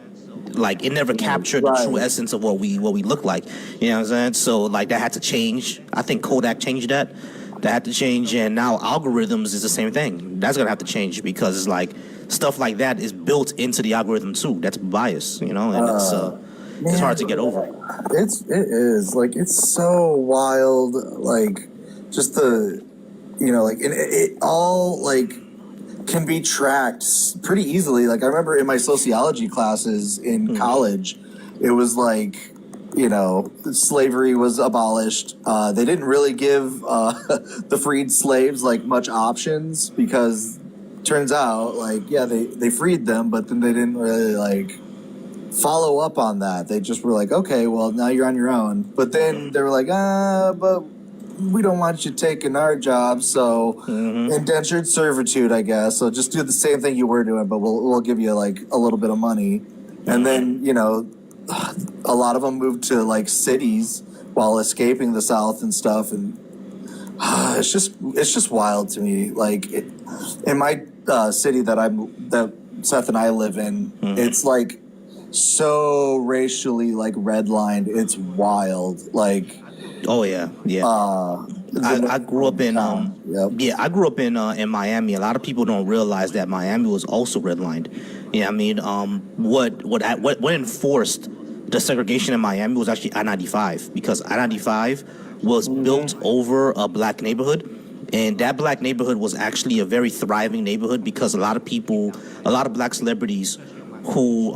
it never captured the true essence of what we look like. You know what I'm saying? So like that had to change. I think Kodak changed that. That had to change, and now algorithms is the same thing. That's gonna have to change because it's like stuff like that is built into the algorithm too. That's bias, and it's hard to get over. It is like it's so wild. Like just the like it all like can be tracked pretty easily. Like I remember in my sociology classes in college, it was like slavery was abolished. They didn't really give the freed slaves like much options because turns out like they freed them, but then they didn't really like follow up on that. They just were like, okay, well now you're on your own. But then they were like, but we don't want you taking our job, so indentured servitude, I guess. So just do the same thing you were doing, but we'll give you like a little bit of money. And then a lot of them moved to like cities while escaping the South and stuff, and it's just wild to me. Like in my city that Seth and I live in, it's like so racially like redlined. It's wild. Like Oh yeah. I grew up in I grew up in Miami. A lot of people don't realize that Miami was also redlined. You know what I mean? What enforced the segregation in Miami was actually I-95 because I-95 was built over a black neighborhood, And that black neighborhood was actually a very thriving neighborhood because a lot of black celebrities who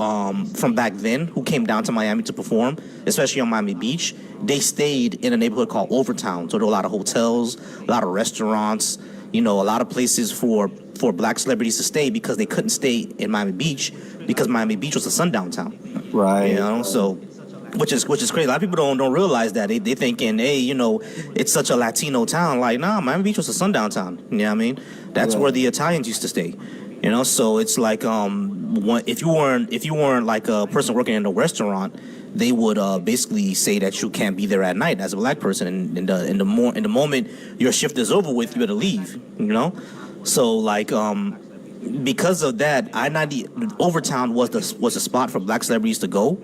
from back then who came down to Miami to perform, especially on Miami Beach, they stayed in a neighborhood called Overtown. So there were a lot of hotels, a lot of restaurants, a lot of places for black celebrities to stay because they couldn't stay in Miami Beach because Miami Beach was a sundown town. Right. So which is crazy. A lot of people don't realize that. They thinking, hey, it's such a Latino town. Like, nah, Miami Beach was a sundown town. You know what I mean? That's where the Italians used to stay. So it's like if you weren't like a person working in a restaurant, they would basically say that you can't be there at night as a black person, and in the moment your shift is over with, you better leave. So like because of that, I-90 Overtown was the spot for black celebrities to go.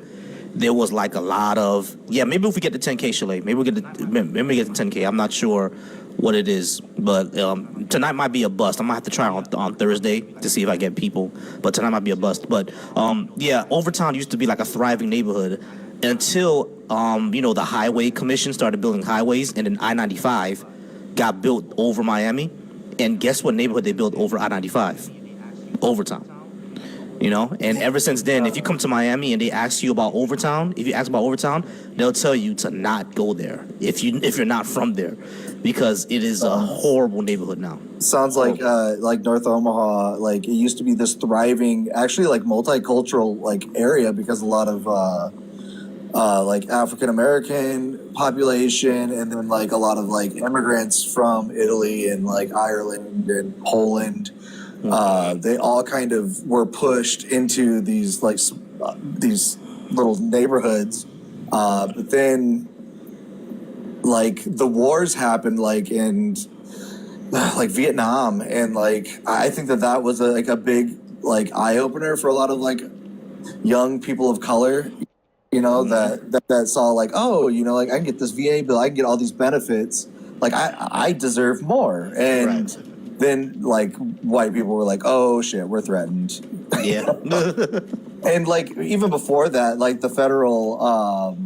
There was like a lot of maybe if we get the 10K, Shalay, maybe we get the 10K. I'm not sure what it is, but tonight might be a bust. I might have to try on Thursday to see if I get people, but tonight might be a bust. But Overtown used to be like a thriving neighborhood until the Highway Commission started building highways, and then I-95 got built over Miami. And guess what neighborhood they built over I-95? Overtown. And ever since then, if you come to Miami and they ask you about Overtown, they'll tell you to not go there if you're not from there, because it is a horrible neighborhood now. Sounds like North Omaha, like it used to be this thriving, actually like multicultural like area because a lot of like African American population, and then like a lot of like immigrants from Italy and like Ireland and Poland. They all kind of were pushed into these these little neighborhoods, but then like the wars happened in like Vietnam, and like I think that was a big like eye opener for a lot of like young people of color, that saw like, oh, like I can get this VA bill, I can get all these benefits, like I deserve more, and. Right. Then, like, white people were like, "Oh shit, we're threatened." Yeah. And like even before that, like the federal,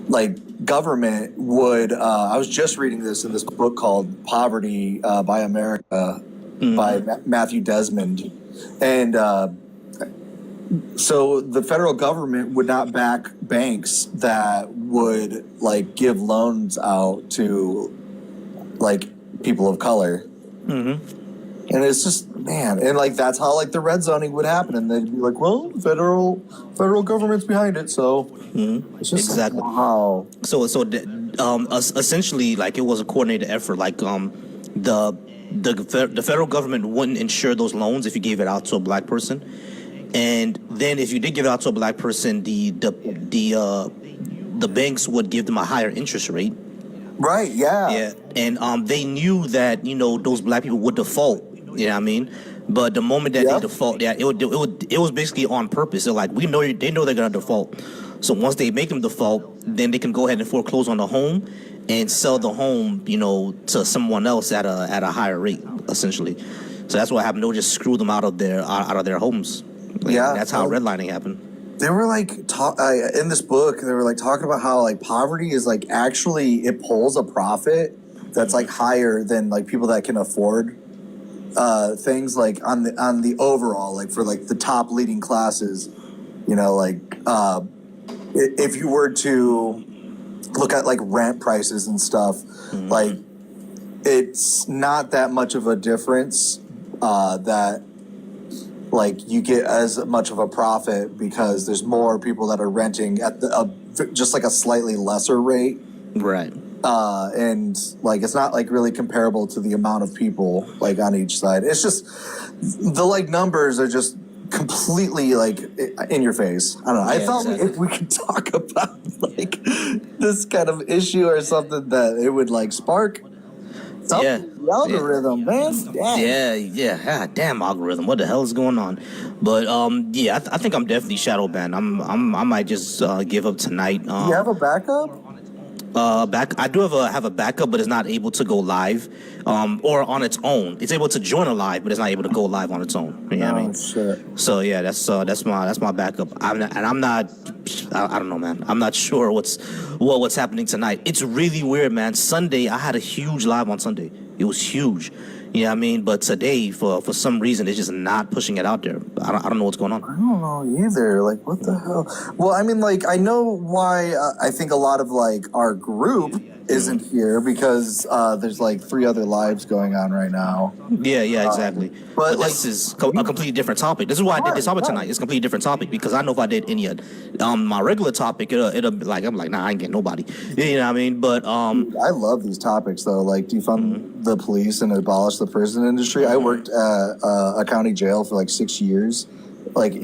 like government would. I was just reading this in this book called "Poverty by America" by Matthew Desmond, and so the federal government would not back banks that would like give loans out to like people of color. And it's just, man, and like that's how like the red zoning would happen, and they'd be like, well, federal government's behind it, so it's just exactly like, wow. So essentially, like it was a coordinated effort. Like the federal government wouldn't insure those loans if you gave it out to a black person, and then if you did give it out to a black person, the banks would give them a higher interest rate. Right. Yeah. Yeah, and they knew that those black people would default. You know what I mean? But the moment that they default, it was basically on purpose. They're like, they know they're gonna default. So once they make them default, then they can go ahead and foreclose on the home and sell the home, to someone else at a higher rate, essentially. So that's what happened. They'll just screw them out of their homes. Yeah, that's how redlining happened. They were like in this book. They were like talking about how like poverty is like actually it pulls a profit that's like higher than like people that can afford things like on the overall, like for like the top leading classes, like if you were to look at like rent prices and stuff, like it's not that much of a difference that like you get as much of a profit because there's more people that are renting at just like a slightly lesser rate. Right. And like it's not like really comparable to the amount of people like on each side. It's just the like numbers are just completely like in your face. I don't know. I thought if we could talk about like this kind of issue or something that it would like spark the algorithm, man. Yeah. God damn algorithm. What the hell is going on? But I think I'm definitely shadow banned. I might just give up tonight. You have a backup? I do have a backup, but it's not able to go live, or on its own. It's able to join a live, but it's not able to go live on its own. You know what I mean? Shit. So yeah, that's my backup. I'm not. I don't know, man. I'm not sure what's happening tonight. It's really weird, man. Sunday, I had a huge live on Sunday. It was huge. You know what I mean? But today, for some reason, it's just not pushing it out there. I don't know what's going on. I don't know either. Like, what the hell? Well, I mean, like, I know why. I think a lot of like our group isn't here because there's like 3 other lives going on right now. Yeah, exactly. But like, this is a completely different topic. This is why I did this topic tonight. It's a completely different topic because I know if I did any of my regular topic, it'll be like, I'm like, nah, I ain't getting nobody. You know what I mean? But I love these topics though. Like defund the police and abolish the prison industry. I worked at a county jail for like 6 years, like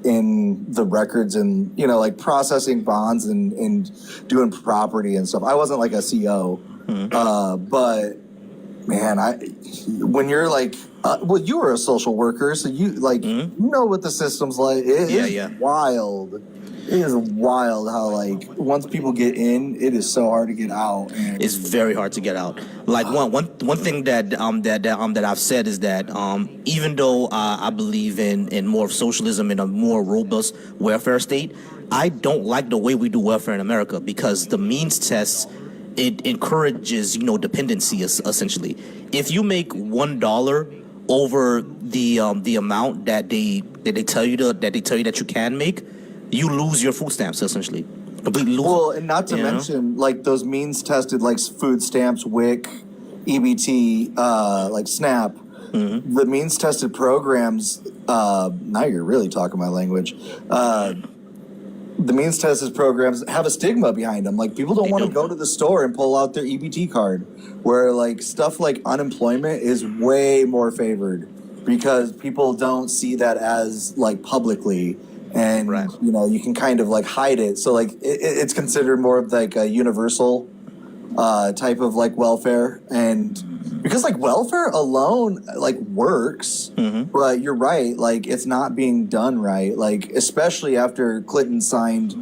in the records and like processing bonds and doing property and stuff. I wasn't like a CO, but man, when you're like, well, you were a social worker, so you like you know what the system's like. It is wild. It is wild how like once people get in, it is so hard to get out. And it's very hard to get out. Like one thing that I've said is that even though I believe in more of socialism and a more robust welfare state, I don't like the way we do welfare in America because the means test, it encourages dependency essentially. If you make $1 over the amount that they tell you that you can make, you lose your food stamps essentially. Completely lose. Well, and not to mention like those means tested like food stamps, WIC, EBT, like SNAP. The means tested programs. Now you're really talking my language. The means tested programs have a stigma behind them. Like people don't want to go to the store and pull out their EBT card, where like stuff like unemployment is way more favored because people don't see that as like publicly. And you can kind of like hide it, so like it's considered more of like a universal type of like welfare, and because like welfare alone like works, but you're right, like it's not being done right, like especially after Clinton signed.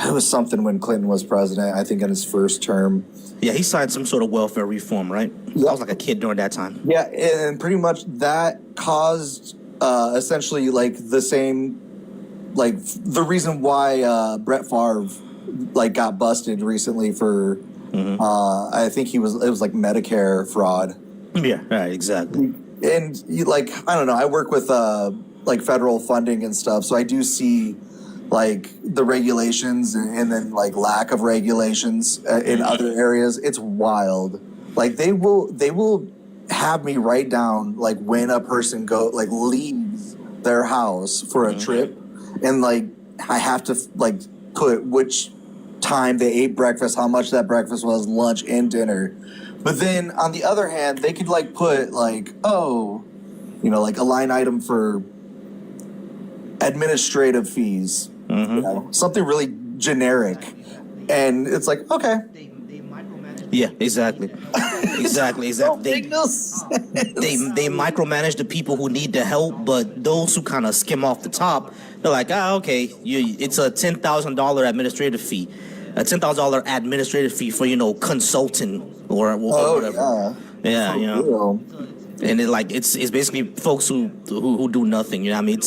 It was something when Clinton was president, I think in his first term. Yeah, he signed some sort of welfare reform, right? Yeah. I was like a kid during that time. Yeah, and pretty much that caused essentially like the same. Like the reason why Brett Favre like got busted recently for I think it was like Medicare fraud. Yeah, right, exactly. And like I don't know, I work with like federal funding and stuff, so I do see like the regulations and then like lack of regulations in other areas. It's wild. Like they will have me write down like when a person leaves their house for a trip. And like I have to like put which time they ate breakfast, how much that breakfast was, lunch and dinner. But then on the other hand, they could like put like, like a line item for administrative fees, something really generic. And it's like, okay. Yeah, exactly. Exactly. Don't make no sense. They micromanage the people who need the help, but those who kind of skim off the top, they're like, okay, it's a $10,000 administrative fee, a $10,000 administrative fee for consulting or whatever. Yeah, and it's basically folks who do nothing. You know what I mean?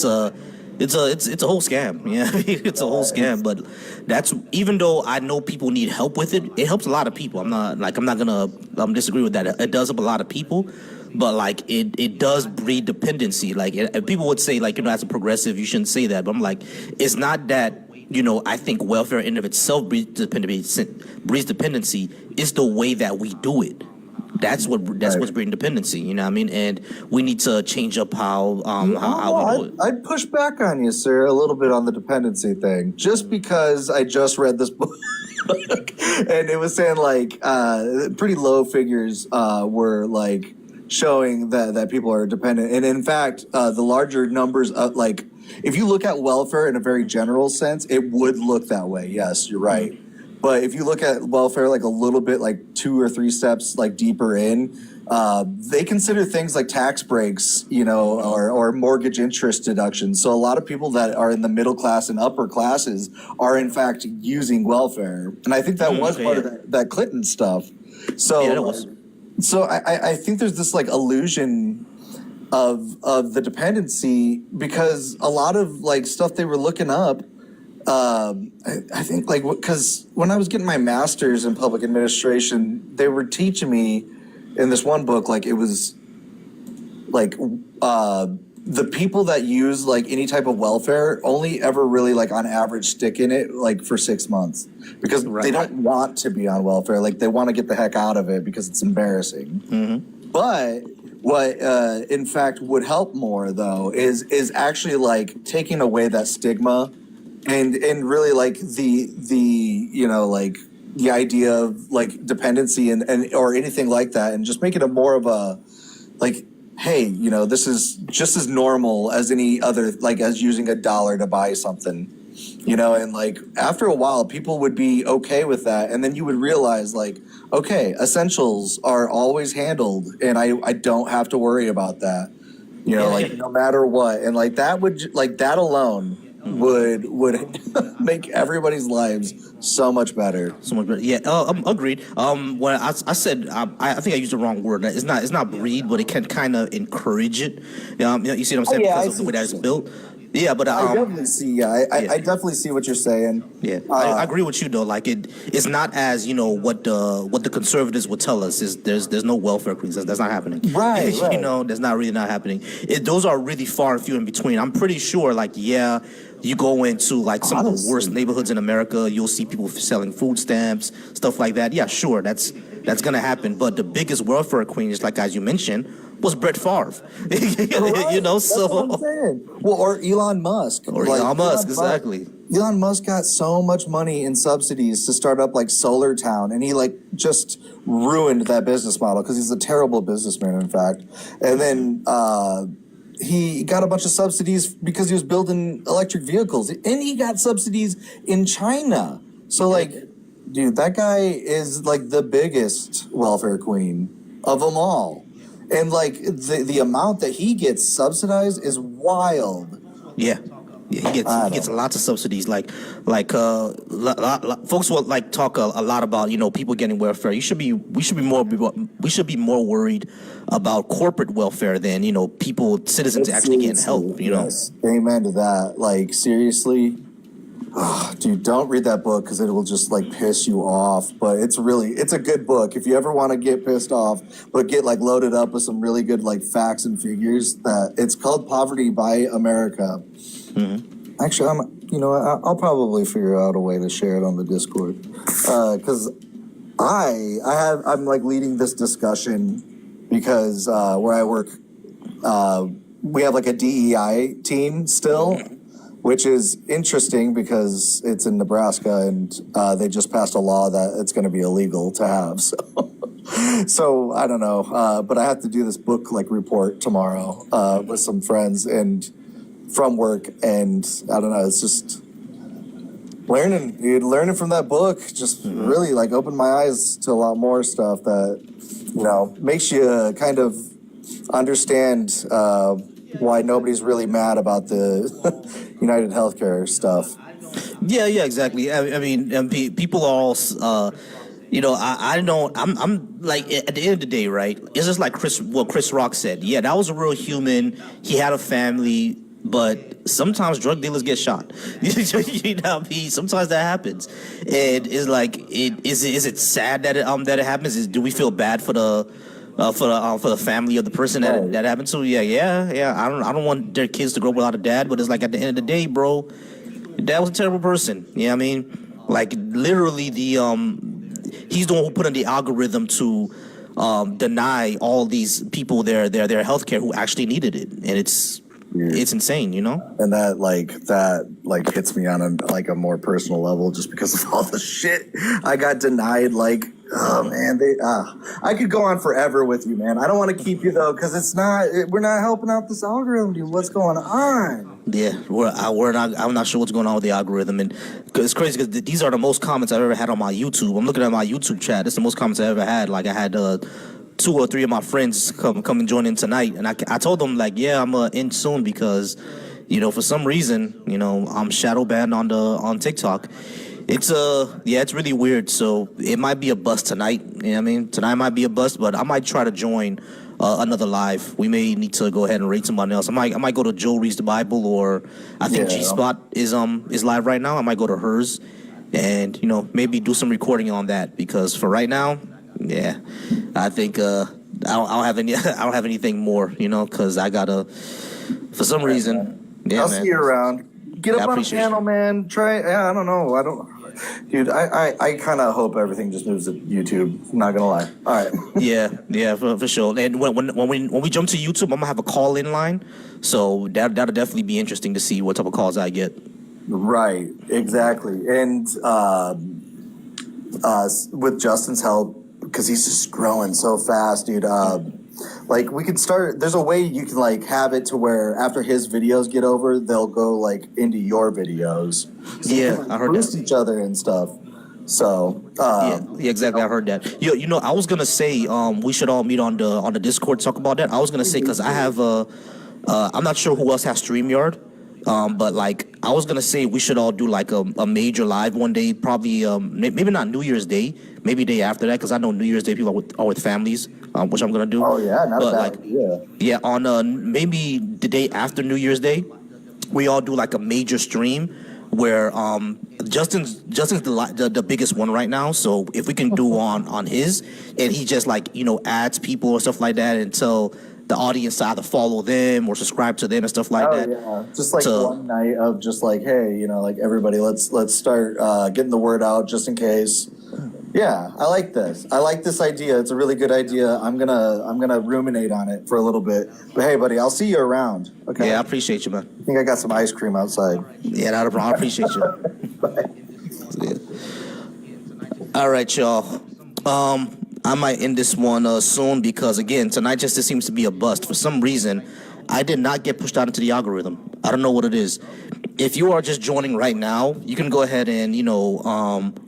It's a whole scam. Yeah, it's a whole scam. But that's, even though I know people need help with it, it helps a lot of people. I'm not gonna disagree with that. It does help a lot of people, but like it does breed dependency. Like people would say like as a progressive you shouldn't say that, but I'm like, it's not that. I think welfare in of itself breeds dependency. It's the way that we do it. That's what's breeding dependency. You know what I mean? And we need to change up how we do it. I'd push back on you, sir, a little bit on the dependency thing, just because I just read this book and it was saying like pretty low figures were like showing that people are dependent, and in fact, the larger numbers of like if you look at welfare in a very general sense, it would look that way. Yes, you're right. But if you look at welfare like a little bit like 2 or 3 steps like deeper in, they consider things like tax breaks, or mortgage interest deductions. So a lot of people that are in the middle class and upper classes are in fact using welfare, and I think that was part of that Clinton stuff. So, Yeah, that was. so I think there's this like illusion of the dependency because a lot of like stuff they were looking up. I think like because when I was getting my master's in public administration, they were teaching me in this one book, like it was like the people that use like any type of welfare only ever really like on average stick in it like for 6 months because they don't want to be on welfare. Like they want to get the heck out of it because it's embarrassing. But what in fact would help more though is actually like taking away that stigma and really like the like the idea of like dependency and or anything like that, and just make it a more of a like, hey, this is just as normal as any other, like as using $1 to buy something, and like after a while people would be okay with that, and then you would realize like, okay, essentials are always handled and I don't have to worry about that, no matter what, and like that would like that alone would make everybody's lives so much better. So much better. Yeah, agreed. When I said I think I used the wrong word. It's not breed, but it can kind of encourage it. You see what I'm saying? Yeah, because of the way that it's built. Yeah, but I definitely see. Yeah, I definitely see what you're saying. Yeah, I agree with you though. Like it's not as what the conservatives would tell us is there's no welfare queens. That's not happening. Right. That's not really not happening. Those are really far and few in between. I'm pretty sure. Like you go into like some of the worst neighborhoods in America, you'll see people selling food stamps, stuff like that. Yeah, sure, that's gonna happen. But the biggest welfare queen, just like as you mentioned, was Brett Favre. Right. That's what I'm saying. Well, or Elon Musk. Or Elon Musk, exactly. Elon Musk got so much money in subsidies to start up like Solar Town, and he like just ruined that business model because he's a terrible businessman, in fact. And then he got a bunch of subsidies because he was building electric vehicles, and he got subsidies in China. So like, dude, that guy is like the biggest welfare queen of them all. And like the amount that he gets subsidized is wild. Yeah, he gets lots of subsidies. Like folks will like talk a lot about people getting welfare. We should be more worried about corporate welfare than citizens actually getting help. Yes. Amen to that. Like seriously. Oh, dude, don't read that book because it will just like piss you off. But it's a good book if you ever want to get pissed off, but get like loaded up with some really good like facts and figures. That it's called Poverty by America. Mm-hmm. Actually, I'll probably figure out a way to share it on the Discord because I'm like leading this discussion because where I work, we have like a DEI team still. Which is interesting because it's in Nebraska and they just passed a law that it's going to be illegal to have. So I don't know, but I have to do this book like report tomorrow with some friends and from work, and I don't know. It's just learning from that book. Just really like opened my eyes to a lot more stuff that makes you kind of understand. Why nobody's really mad about the United Healthcare stuff. Yeah, exactly. I mean, people are all, I don't. I'm like at the end of the day, right? It's just like Chris Rock said. Yeah, that was a real human. He had a family, but sometimes drug dealers get shot. Sometimes that happens, and it's like, is it sad that it happens? Do we feel bad for the family of the person that happened to? Yeah. I don't want their kids to grow up without a dad, but it's like at the end of the day, bro, your dad was a terrible person. Yeah, I mean, like literally he's the one who put in the algorithm to deny all these people their health care who actually needed it, and it's insane, And that hits me on a more personal level just because of all the shit I got denied. Like, oh man, I could go on forever with you, man. I don't want to keep you though because we're not helping out this algorithm, dude. What's going on? Yeah, I'm not sure what's going on with the algorithm, and it's crazy because these are the most comments I've ever had on my YouTube. I'm looking at my YouTube chat. It's the most comments I ever had. Like I had two or three of my friends come and join in tonight, and I told them like, yeah, I'm in soon because, for some reason, I'm shadow banned on TikTok. It's it's really weird. So it might be a bust tonight. You know what I mean? Tonight might be a bust, but I might try to join another live. We may need to go ahead and rate somebody else. I might go to Joe Reads the Bible, or I think Yeah. G Spot is live right now. I might go to hers, and maybe do some recording on that because for right now, yeah, I think I don't have any I don't have anything more. Because I gotta for some reason. Yeah, I'll man. see you around. Get Yeah, I up on a appreciate panel, man. Try. Yeah, I don't know. Dude, I kind of hope everything just moves to YouTube. Not gonna lie. All right. Yeah, for sure. And when we jump to YouTube, I'm gonna have a call in line, so that'll definitely be interesting to see what type of calls I get. Right. Exactly. And with Justin's help, because he's just growing so fast, dude. Like we could start. There's a way you can like have it to where after his videos get over, they'll go like into your videos. So you Yeah, can, like, I heard boost that. each other and stuff. So Yeah, exactly. I heard that. I was gonna say we should all meet on the Discord to talk about that. I was gonna say because I have I'm not sure who else has StreamYard. But like I was gonna say we should all do like a major live one day, probably maybe not New Year's Day, maybe day after that, because I know New Year's Day people are with families, which I'm gonna do. Oh yeah, not But a like bad idea. yeah, on maybe the day after New Year's Day, we all do like a major stream where Justin's the biggest one right now. So if we can do on his, and he just like adds people or stuff like that until the audience to either follow them or subscribe to them and stuff like Oh that. yeah, just like So- one night of just like, hey, like everybody, let's start getting the word out just in case. Yeah, I like this. I like this idea. It's a really good idea. I'm gonna ruminate on it for a little bit. But hey, buddy, I'll see you around. Okay. Yeah, I appreciate you, man. I think I got some ice cream outside. Yeah, not a problem. I appreciate you. Yeah. All right, y'all. I might end this one soon because again, tonight just seems to be a bust. For some reason, I did not get pushed out into the algorithm. I don't know what it is. If you are just joining right now, you can go ahead and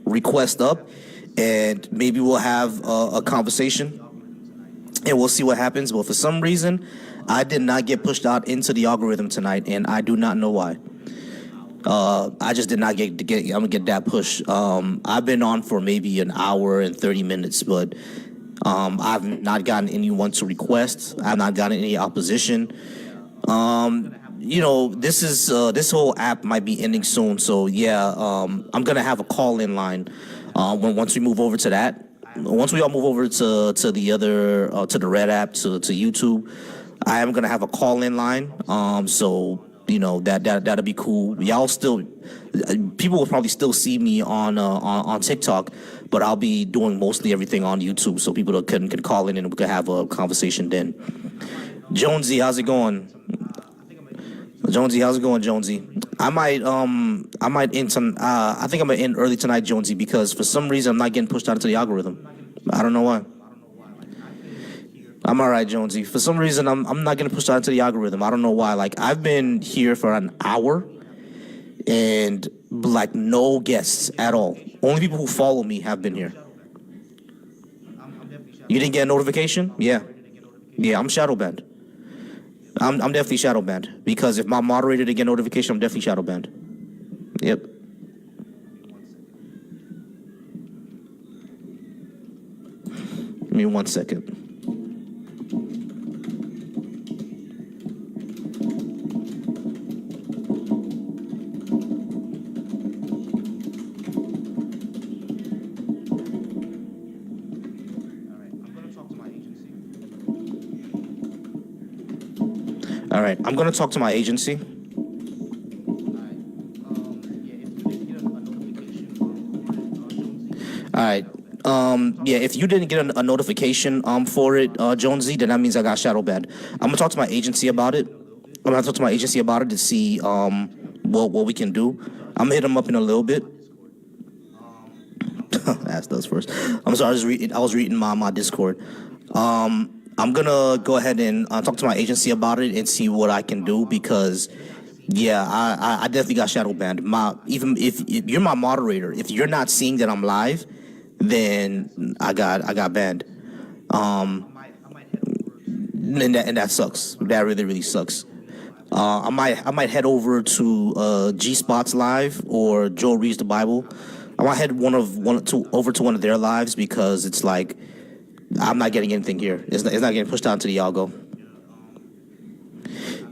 request up, and maybe we'll have a conversation, and we'll see what happens. But for some reason, I did not get pushed out into the algorithm tonight, and I do not know why. I just did not get I'm gonna get that push. I've been on for maybe an hour and 30 minutes, but I've not gotten anyone to request. I've not gotten any opposition. This is this whole app might be ending soon, so yeah, I'm gonna have a call-in line once we move over to that. Once we all move over to the other to the Red app to YouTube, I am gonna have a call-in line. So that'll be cool. Y'all still, people will probably still see me on TikTok, but I'll be doing mostly everything on YouTube, so people that can call in and we can have a conversation then. Jonesy, how's it going? Jonesy, how's it going, Jonesy? I might end some. I think I'm gonna end early tonight, Jonesy, because for some reason I'm not getting pushed out into the algorithm. I don't know why. I'm all right, Jonesy. For some reason, I'm not getting pushed out into the algorithm. I don't know why. Like I've been here for an hour, and like no guests at all. Only people who follow me have been here. You didn't get a notification? Yeah, I'm shadow banned. I'm definitely shadow banned because if my moderator didn't get a notification, I'm definitely shadow banned. Yep. Give me 1 second. All right, I'm gonna talk to my agency. All right. Yeah, if you didn't get a notification for it, Jonesy, then that means I got shadow banned. I'm gonna talk to my agency about it. To see what we can do. I'm gonna hit them up in a little bit. Ask us first. I'm sorry, I was reading my Discord. I'm gonna go ahead and talk to my agency about it and see what I can do because, yeah, I definitely got shadow banned. Even if you're my moderator, if you're not seeing that I'm live, then I got banned. and that sucks. That really sucks. I might head over to G Spots live or Joe Reads the Bible. I might head over to one of their lives because it's like I'm not getting anything here. It's not getting pushed out to the Algo.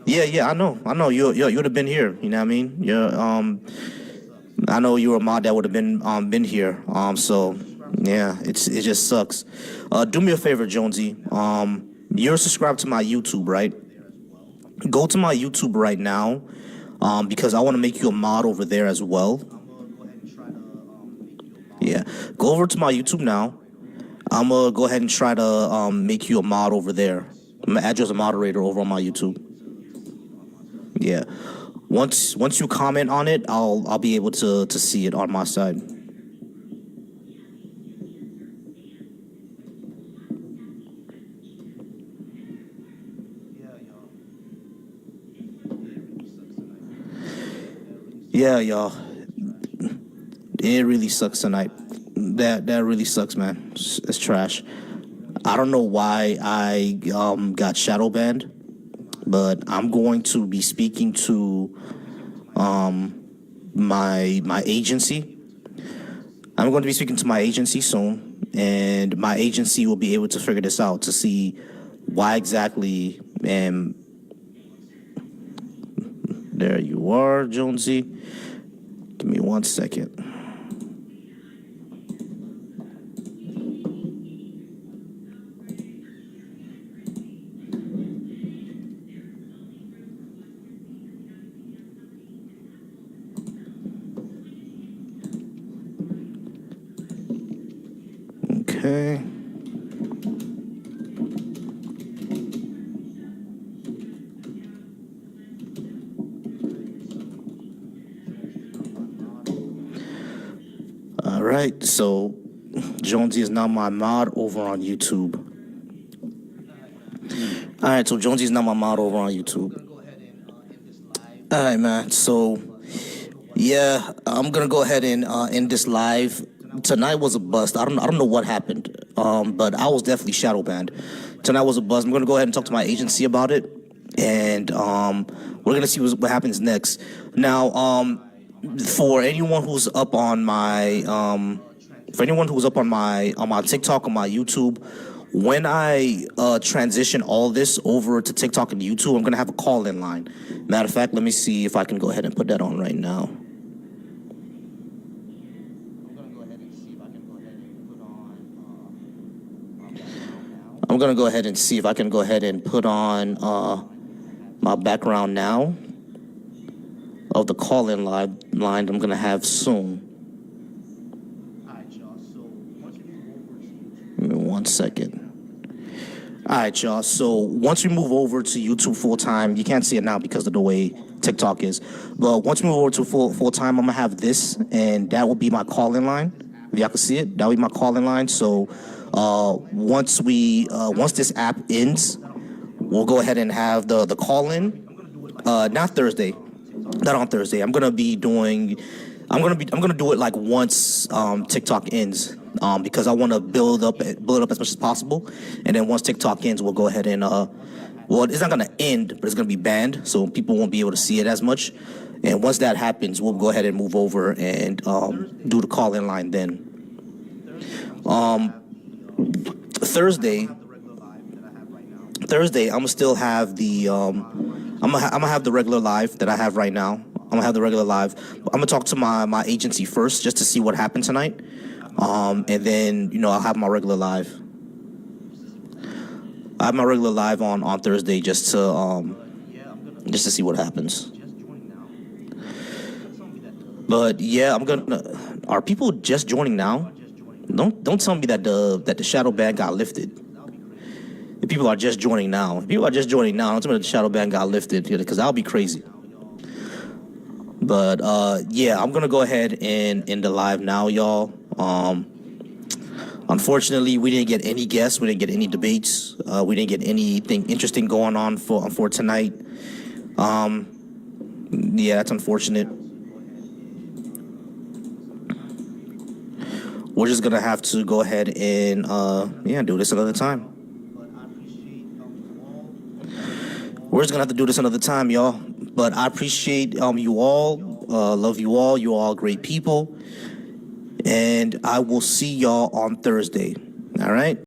Yeah, I know. You would have been here. You know what I mean? I know you were a mod that would have been here. So yeah, it just sucks. Do me a favor, Jonesy. You're subscribed to my YouTube, right? Go to my YouTube right now, because I want to make you a mod over there as well. Yeah, go over to my YouTube now. I'm gonna go ahead and try to make you a mod over there. I'm gonna add you as a moderator over on my YouTube. Yeah. Once you comment on it, I'll be able to see it on my side. Yeah, y'all. It really sucks tonight. That really sucks, man. It's trash. I don't know why I got shadow banned, but I'm going to be speaking to my agency. I'm going to be speaking to my agency soon, and my agency will be able to figure this out to see why exactly. And there you are, Jonesy. Give me 1 second. Okay. All right, so Jonesy is now my mod over on YouTube. All right, so Jonesy is now my mod over on YouTube. All right, man. So yeah, I'm gonna go ahead and end this live. Tonight was a bust. I don't know what happened, but I was definitely shadow banned. Tonight was a bust. I'm gonna go ahead and talk to my agency about it, and we're gonna see what happens next. Now, for anyone who's up on my on my TikTok, on my YouTube, when I transition all this over to TikTok and YouTube, I'm gonna have a call-in line. Matter of fact, let me see if I can go ahead and put that on right now. I'm gonna go ahead and see if I can go ahead and put on my background now of the call-in line I'm gonna have soon. Give me 1 second. All right, y'all. So once we move over to YouTube full time, you can't see it now because of the way TikTok is. But once we move over to full time, I'm gonna have this, and that will be my call-in line. If y'all can see it, that will be my call-in line. So once this app ends, we'll go ahead and have the call-in. Not Thursday, not on Thursday. I'm gonna do it like once TikTok ends. Because I want to build up as much as possible, and then once TikTok ends, we'll go ahead and well, it's not gonna end, but it's gonna be banned, so people won't be able to see it as much. And once that happens, we'll go ahead and move over and do the call-in line then. Thursday, I'm gonna still have the I'm gonna have the regular live that I have right now. I'm gonna have the regular live. I'm gonna talk to my agency first just to see what happened tonight. And then, I'll have my regular live. I have my regular live on Thursday just to see what happens. But yeah, are people just joining now? Don't tell me that the shadow ban got lifted. If people are just joining now, don't tell me that the shadow ban got lifted, because that'll be crazy. But yeah, I'm gonna go ahead and end the live now, y'all. Unfortunately, we didn't get any guests. We didn't get any debates. We didn't get anything interesting going on for tonight. Yeah, that's unfortunate. We're just gonna have to go ahead and do this another time. We're just gonna have to do this another time, y'all. But I appreciate you all. Love you all. You all great people. And I will see y'all on Thursday. All right.